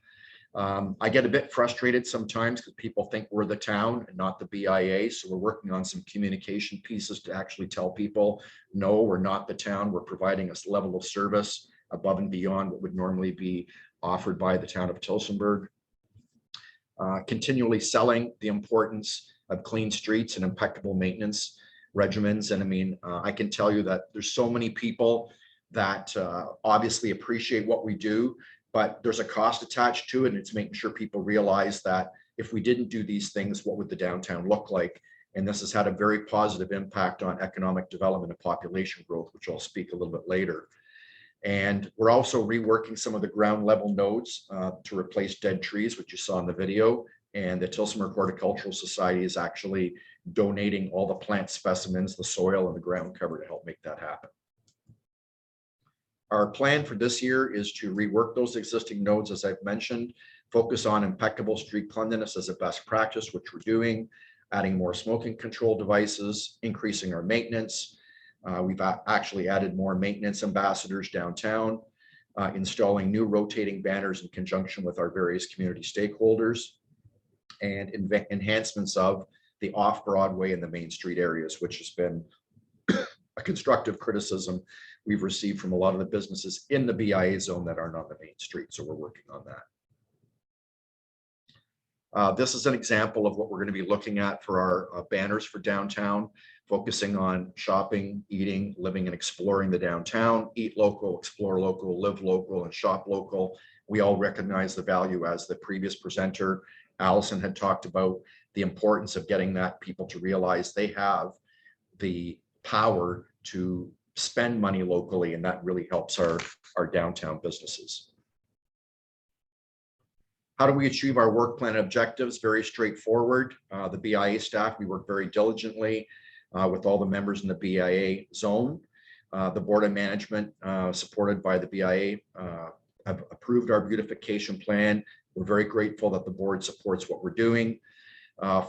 I get a bit frustrated sometimes because people think we're the town and not the BIA. So we're working on some communication pieces to actually tell people, no, we're not the town. We're providing a level of service above and beyond what would normally be offered by the town of Tillsonburg. Continually selling the importance of clean streets and impeccable maintenance regimens. And I mean, I can tell you that there's so many people that obviously appreciate what we do, but there's a cost attached to it. And it's making sure people realize that if we didn't do these things, what would the downtown look like? And this has had a very positive impact on economic development and population growth, which I'll speak a little bit later. And we're also reworking some of the ground level nodes to replace dead trees, which you saw in the video. And the Tillsonburg Horticultural Society is actually donating all the plant specimens, the soil and the ground cover to help make that happen. Our plan for this year is to rework those existing nodes, as I've mentioned, focus on impeccable street cleanliness as a best practice, which we're doing, adding more smoking control devices, increasing our maintenance. We've actually added more maintenance ambassadors downtown, installing new rotating banners in conjunction with our various community stakeholders, and enhancements of the off-Broadway and the Main Street areas, which has been a constructive criticism we've received from a lot of the businesses in the BIA zone that aren't on the Main Street. So we're working on that. This is an example of what we're going to be looking at for our banners for downtown, focusing on shopping, eating, living, and exploring the downtown. Eat local, explore local, live local, and shop local. We all recognize the value, as the previous presenter, Alison, had talked about, the importance of getting that people to realize they have the power to spend money locally, and that really helps our downtown businesses. How do we achieve our work plan objectives? Very straightforward. The BIA staff, we work very diligently with all the members in the BIA zone. The Board of Management, supported by the BIA, have approved our beautification plan. We're very grateful that the board supports what we're doing.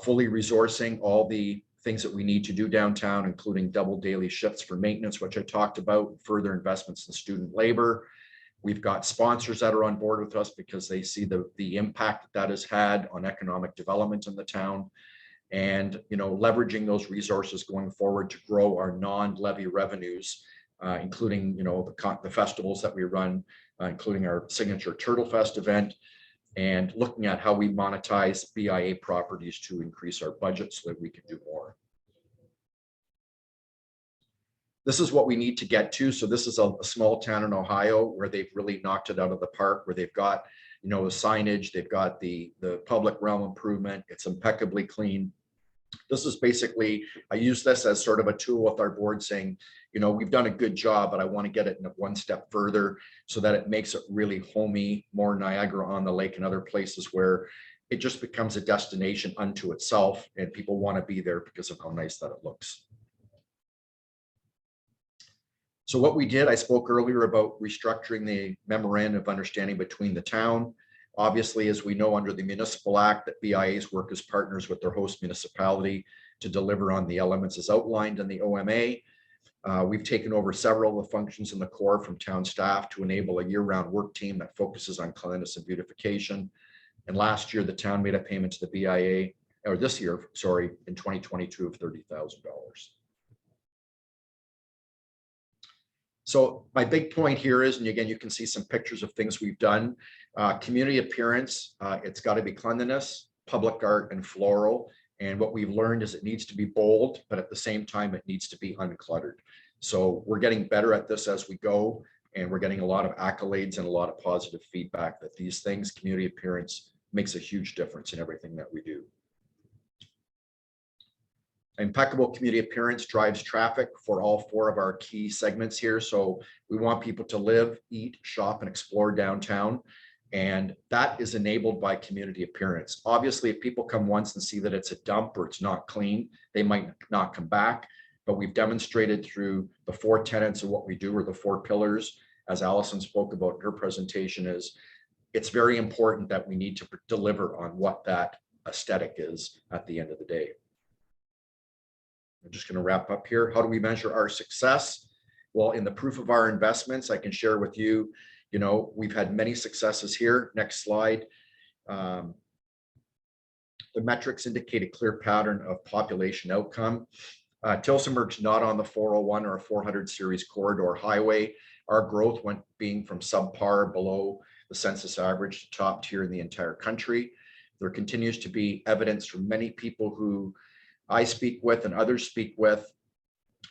Fully resourcing all the things that we need to do downtown, including double daily shifts for maintenance, which I talked about, further investments in student labor. We've got sponsors that are on board with us because they see the impact that has had on economic development in the town, and leveraging those resources going forward to grow our non-levy revenues, including the festivals that we run, including our signature Turtle Fest event, and looking at how we monetize BIA properties to increase our budget so that we can do more. This is what we need to get to. So this is a small town in Ohio where they've really knocked it out of the park, where they've got, the signage, they've got the public realm improvement. It's impeccably clean. This is basically, I use this as sort of a tool with our board saying, we've done a good job, but I want to get it one step further so that it makes it really homey, more Niagara on the Lake and other places where it just becomes a destination unto itself and people want to be there because of how nice that it looks. So what we did, I spoke earlier about restructuring the memorandum of understanding between the town. Obviously, as we know, under the Municipal Act, that BIA's work as partners with their host municipality to deliver on the elements as outlined in the OMA. We've taken over several of the functions in the core from town staff to enable a year-round work team that focuses on cleanliness and beautification. And last year, the town made a payment to the BIA, or this year, sorry, in 2022 of $30,000. So my big point here is, and again, you can see some pictures of things we've done. Community appearance, it's got to be cleanliness, public art, and floral. And what we've learned is it needs to be bold, but at the same time, it needs to be uncluttered. So we're getting better at this as we go, and we're getting a lot of accolades and a lot of positive feedback that these things, community appearance, makes a huge difference in everything that we do. Impeccable community appearance drives traffic for all four of our key segments here. So we want people to live, eat, shop, and explore downtown. And that is enabled by community appearance. Obviously, if people come once and see that it's a dump or it's not clean, they might not come back. But we've demonstrated through the 4 tenets of what we do, or the 4 pillars, as Alison spoke about in her presentation, is it's very important that we need to deliver on what that aesthetic is at the end of the day. I'm just going to wrap up here. How do we measure our success? Well, in the proof of our investments, I can share with you, we've had many successes here. Next slide. The metrics indicate a clear pattern of population outcome. Tillsonburg's not on the 401 or 400 series corridor highway. Our growth went being from subpar below the census average to top tier in the entire country. There continues to be evidence from many people who I speak with and others speak with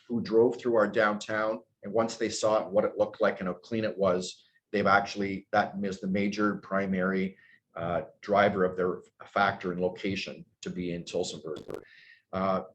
who drove through our downtown, and once they saw what it looked like and how clean it was, they've actually, that is the major primary driver of their factor and location to be in Tillsonburg.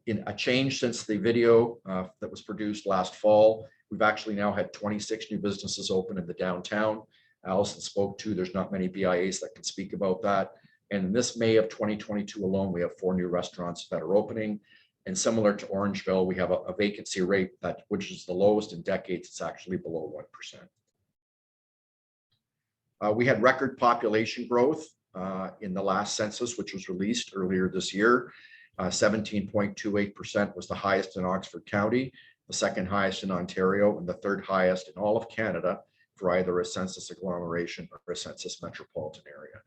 In a change since the video that was produced last fall, we've actually now had 26 new businesses open in the downtown. Alison spoke to, there's not many BIAs that can speak about that. And in this May of 2022 alone, we have 4 new restaurants that are opening. And similar to Orangeville, we have a vacancy rate which is the lowest in decades. It's actually below 1%. We had record population growth in the last census, which was released earlier this year. 17.28% was the highest in Oxford County, the second highest in Ontario, and the third highest in all of Canada for either a census agglomeration or a census metropolitan area.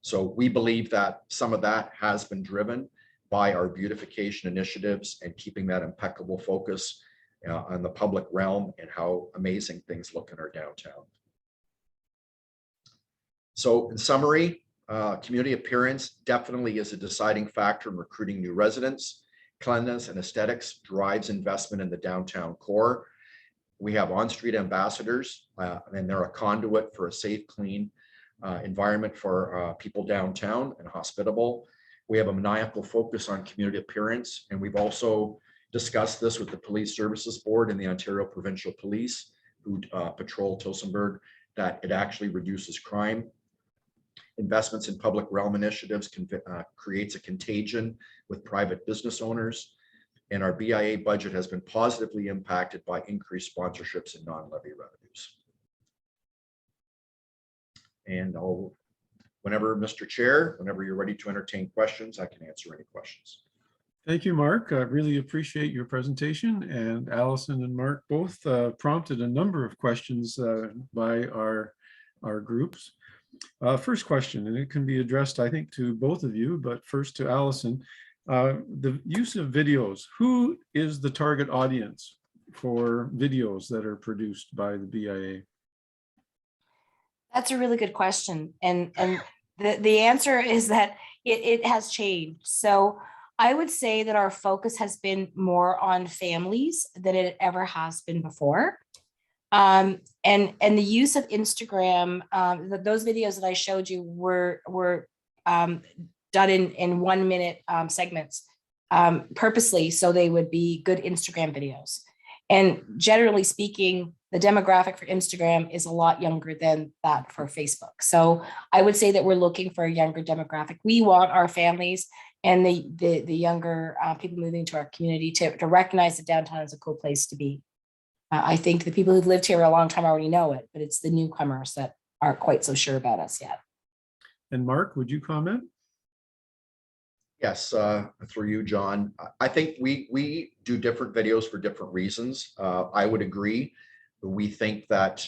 So we believe that some of that has been driven by our beautification initiatives and keeping that impeccable focus on the public realm and how amazing things look in our downtown. So in summary, community appearance definitely is a deciding factor in recruiting new residents. Cleanliness and aesthetics drives investment in the downtown core. We have on-street ambassadors, and they're a conduit for a safe, clean environment for people downtown and hospitable. We have a maniacal focus on community appearance, and we've also discussed this with the Police Services Board and the Ontario Provincial Police, who patrol Tillsonburg, that it actually reduces crime. Investments in public realm initiatives creates a contagion with private business owners, and our BIA budget has been positively impacted by increased sponsorships and non-levy revenues. And whenever, Mr. Chair, whenever you're ready to entertain questions, I can answer any questions. Thank you, Mark. I really appreciate your presentation, and Alison and Mark both prompted a number of questions by our groups. First question, and it can be addressed, I think, to both of you, but first to Alison. The use of videos, who is the target audience for videos that are produced by the BIA? That's a really good question. And the answer is that it has changed. So I would say that our focus has been more on families than it ever has been before. And the use of Instagram, those videos that I showed you were done in 1 minute segments purposely, so they would be good Instagram videos. And generally speaking, the demographic for Instagram is a lot younger than that for Facebook. So I would say that we're looking for a younger demographic. We want our families and the younger people moving to our community to recognize that downtown is a cool place to be. I think the people who've lived here a long time already know it, but it's the newcomers that aren't quite so sure about us yet. And Mark, would you comment? Yes, through you, John. I think we do different videos for different reasons. I would agree. We think that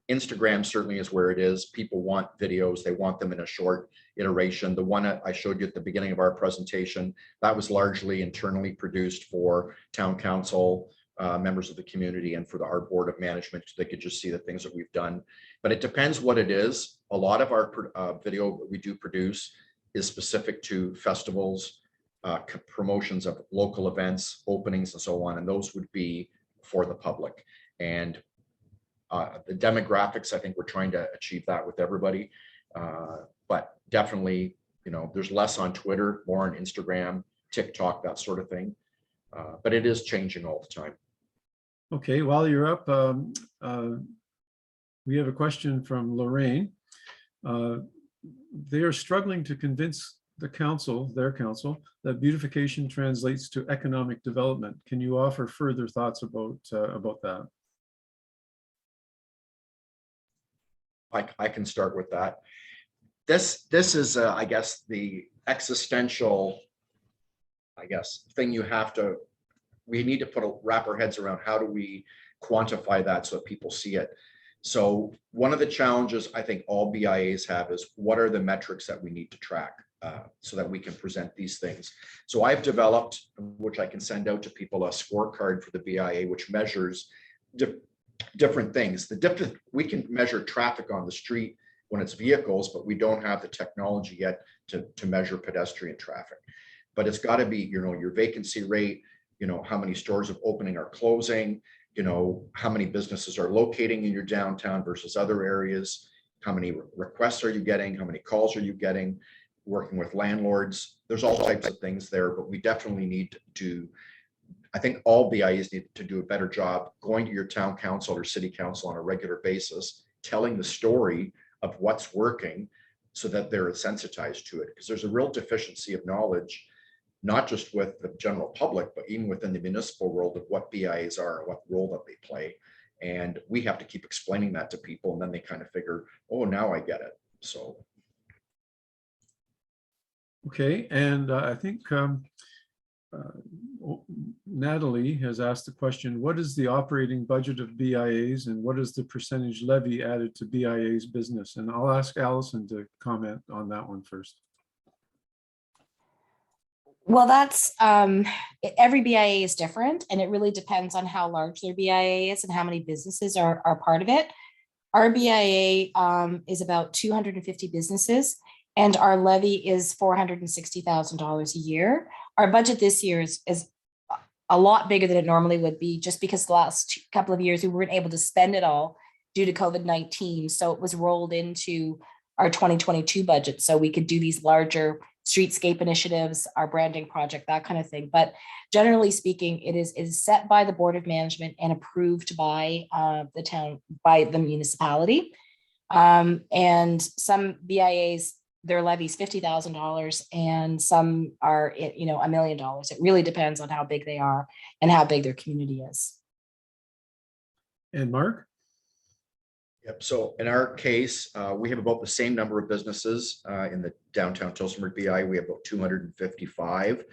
Instagram certainly is where it is. People want videos. They want them in a short iteration. The one I showed you at the beginning of our presentation, that was largely internally produced for town council, members of the community, and for our board of management, so they could just see the things that we've done. But it depends what it is. A lot of our video that we do produce is specific to festivals, promotions of local events, openings, and so on. And those would be for the public. And the demographics, I think we're trying to achieve that with everybody. But definitely, you know, there's less on Twitter, more on Instagram, TikTok, that sort of thing. But it is changing all the time. Okay, while you're up, we have a question from Lorraine. They are struggling to convince the council, their council, that beautification translates to economic development. Can you offer further thoughts about that? I can start with that. This is, I guess, the existential, thing we need to wrap our heads around. How do we quantify that so that people see it? So one of the challenges I think all BIAs have is what are the metrics that we need to track so that we can present these things. So I've developed, which I can send out to people, a scorecard for the BIA, which measures different things. We can measure traffic on the street when it's vehicles, but we don't have the technology yet to measure pedestrian traffic. But it's got to be, your vacancy rate, how many stores of opening are closing, how many businesses are locating in your downtown versus other areas, how many requests are you getting, how many calls are you getting, working with landlords. There's all types of things there, but we definitely need to, I think all BIAs need to do a better job going to your town council or city council on a regular basis, telling the story of what's working so that they're sensitized to it. Because there's a real deficiency of knowledge, not just with the general public, but even within the municipal world of what BIAs are and what role that they play. And we have to keep explaining that to people, and then they kind of figure, oh, now I get it. So. Okay, and I think Natalie has asked the question, what is the operating budget of BIAs and what is the percentage levy added to BIA's business? And I'll ask Alison to comment on that one first. Well, that's every BIA is different, and it really depends on how large their BIA is and how many businesses are part of it. Our BIA is about 250 businesses, and our levy is $460,000 a year. Our budget this year is a lot bigger than it normally would be, just because the last couple of years we weren't able to spend it all due to COVID-19. So it was rolled into our 2022 budget, so we could do these larger streetscape initiatives, our branding project, that kind of thing. But generally speaking, it is set by the Board of Management and approved by the town, by the municipality. And some BIAs, their levies $50,000, and some are, $1 million. It really depends on how big they are and how big their community is. And Mark? Yep. So in our case, we have about the same number of businesses in the downtown Tillsonburg BI. We have about 255.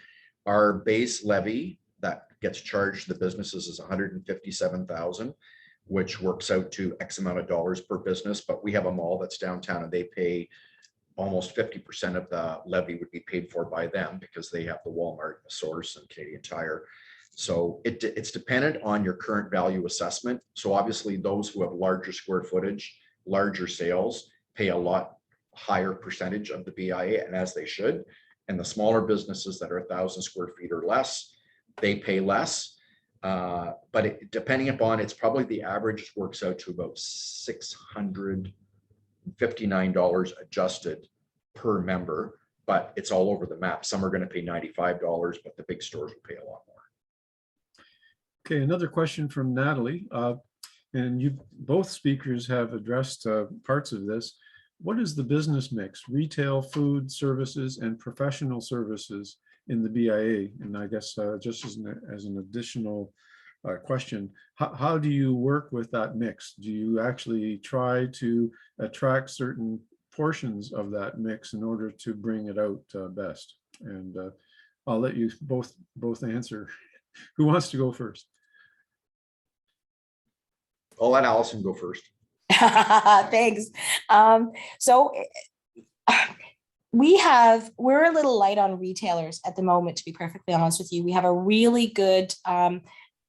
Our base levy that gets charged to the businesses is $157,000, which works out to X amount of dollars per business. But we have a mall that's downtown and they pay almost 50% of the levy would be paid for by them because they have the Walmart, the Source, and Canadian Tire. So it's dependent on your current value assessment. So obviously those who have larger square footage, larger sales, pay a lot higher percentage of the BIA, and as they should. And the smaller businesses that are 1,000 square feet or less, they pay less. But depending upon, it's probably the average works out to about $659 adjusted per member, but it's all over the map. Some are going to pay $95, but the big stores will pay a lot more. Okay, another question from Natalie, and you both speakers have addressed parts of this. What is the business mix, retail, food, services, and professional services in the BIA? And I guess just as an additional question, how do you work with that mix? Do you actually try to attract certain portions of that mix in order to bring it out best? And I'll let you both answer. Who wants to go first? I'll let Alison go first. Thanks. So we're a little light on retailers at the moment, to be perfectly honest with you. We have a really good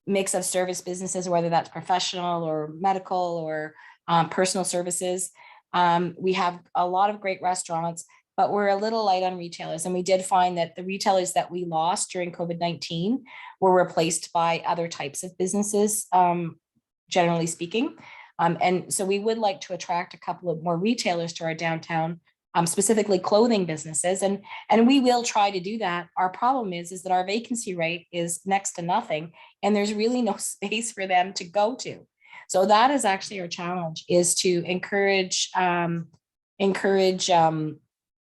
mix of service businesses, whether that's professional or medical or personal services. We have a lot of great restaurants, but we're a little light on retailers. And we did find that the retailers that we lost during COVID-19 were replaced by other types of businesses, generally speaking. And so we would like to attract a couple of more retailers to our downtown, specifically clothing businesses. And we will try to do that. Our problem is that our vacancy rate is next to nothing, and there's really no space for them to go to. So that is actually our challenge, is to encourage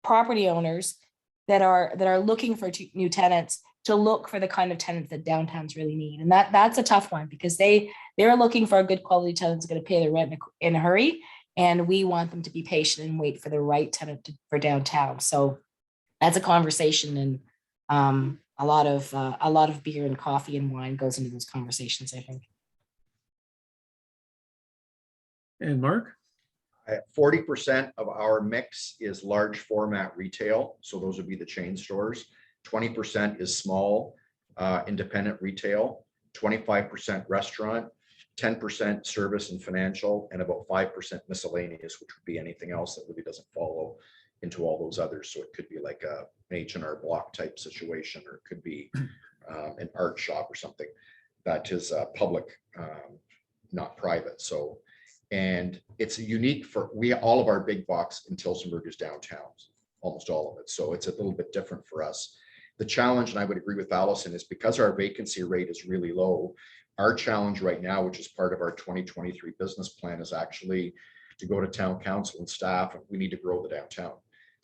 property owners that are looking for new tenants to look for the kind of tenants that downtowns really need. And that's a tough one, because they're looking for a good quality tenant that's going to pay their rent in a hurry. And we want them to be patient and wait for the right tenant for downtown. So that's a conversation, and a lot of beer and coffee and wine goes into those conversations, I think. And Mark? 40% of our mix is large format retail. So those would be the chain stores. 20% is small independent retail, 25% restaurant, 10% service and financial, and about 5% miscellaneous, which would be anything else that really doesn't follow into all those others. So it could be like a H&R Block type situation, or it could be an art shop or something that is public, not private. So, and it's unique for all of our big box in Tillsonburg is downtown, almost all of it. So it's a little bit different for us. The challenge, and I would agree with Alison, is because our vacancy rate is really low. Our challenge right now, which is part of our 2023 business plan, is actually to go to town council and staff, and we need to grow the downtown.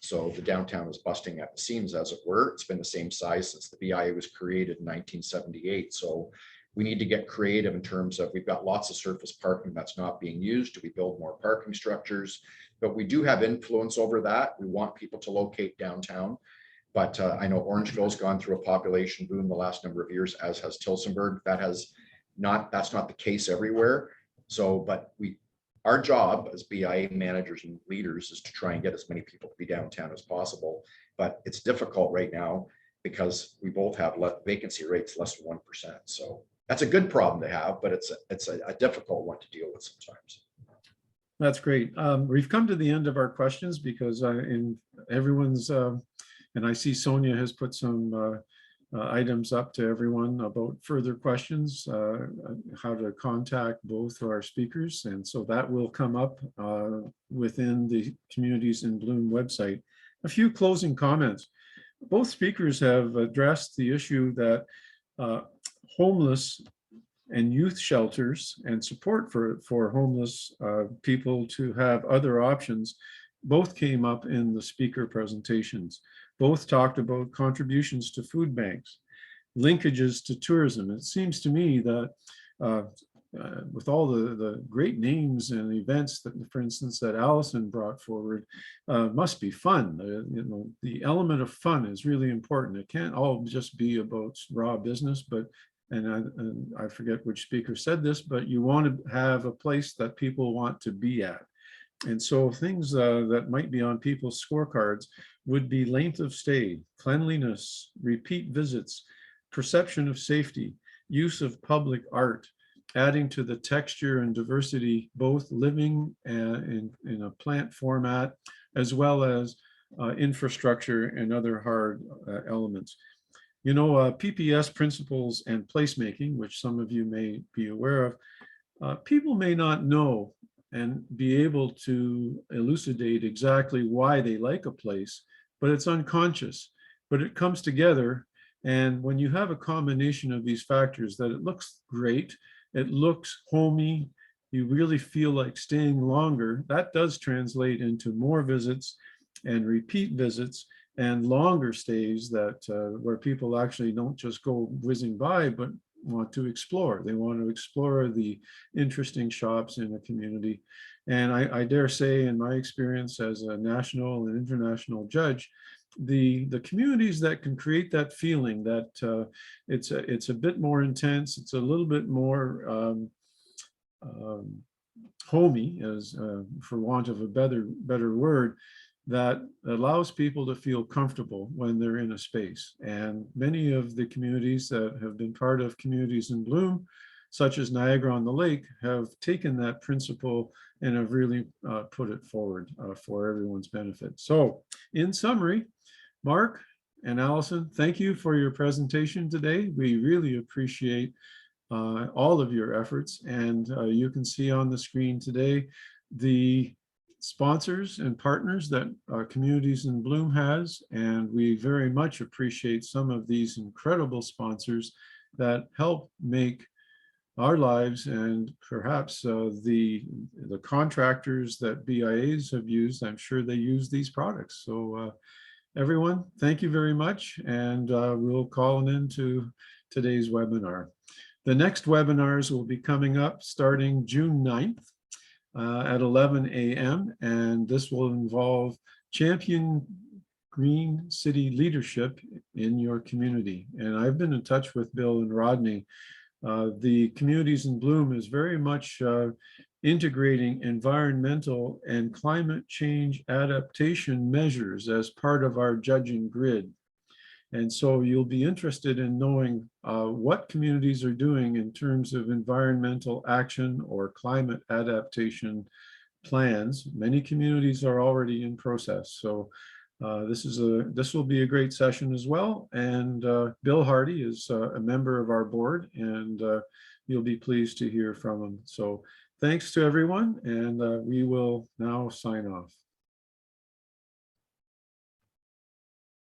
So the downtown is busting at the seams, as it were. It's been the same size since the BIA was created in 1978. So we need to get creative in terms of, we've got lots of surface parking that's not being used. Do we build more parking structures? But we do have influence over that. We want people to locate downtown. But I know Orangeville's gone through a population boom the last number of years, as has Tillsonburg. That's not the case everywhere. So, but our job as BIA managers and leaders is to try and get as many people to be downtown as possible. But it's difficult right now because we both have vacancy rates less than 1%. So that's a good problem to have, but it's a difficult one to deal with sometimes. That's great. We've come to the end of our questions because in everyone's, and I see Sonia has put some items up to everyone about further questions, how to contact both our speakers. And so that will come up within the Communities in Bloom website. A few closing comments. Both speakers have addressed the issue that homeless and youth shelters and support for homeless people to have other options both came up in the speaker presentations. Both talked about contributions to food banks, linkages to tourism. It seems to me that with all the great names and events that, for instance, that Alison brought forward, must be fun. The element of fun is really important. It can't all just be about raw business, but and I forget which speaker said this, but you want to have a place that people want to be at. And so things that might be on people's scorecards would be length of stay, cleanliness, repeat visits, perception of safety, use of public art, adding to the texture and diversity, both living in a plant format, as well as infrastructure and other hard elements. You know, PPS principles and placemaking, which some of you may be aware of, people may not know and be able to elucidate exactly why they like a place, but it's unconscious, but it comes together. And when you have a combination of these factors, that it looks great, it looks homey, you really feel like staying longer, that does translate into more visits and repeat visits and longer stays that where people actually don't just go whizzing by, but want to explore. They want to explore the interesting shops in a community. And I dare say, in my experience as a national and international judge, the communities that can create that feeling that it's a bit more intense, it's a little bit more homey, as for want of a better word, that allows people to feel comfortable when they're in a space. And many of the communities that have been part of Communities in Bloom, such as Niagara on the Lake, have taken that principle and have really put it forward for everyone's benefit. So in summary, Mark and Alison, thank you for your presentation today. We really appreciate all of your efforts. And you can see on the screen today the sponsors and partners that Communities in Bloom has, and we very much appreciate some of these incredible sponsors that help make our lives, and perhaps the contractors that BIAs have used, I'm sure they use these products. So everyone, thank you very much, and we'll call an end to today's webinar. The next webinars will be coming up starting June 9th. At 11 a.m. and this will involve champion green city leadership in your community. And I've been in touch with Bill and Rodney. The Communities in Bloom is very much integrating environmental and climate change adaptation measures as part of our judging grid. And so you'll be interested in knowing what communities are doing in terms of environmental action or climate adaptation plans. Many communities are already in process. So this will be a great session as well. And Bill Hardy is a member of our board, and you'll be pleased to hear from him. So thanks to everyone, and we will now sign off.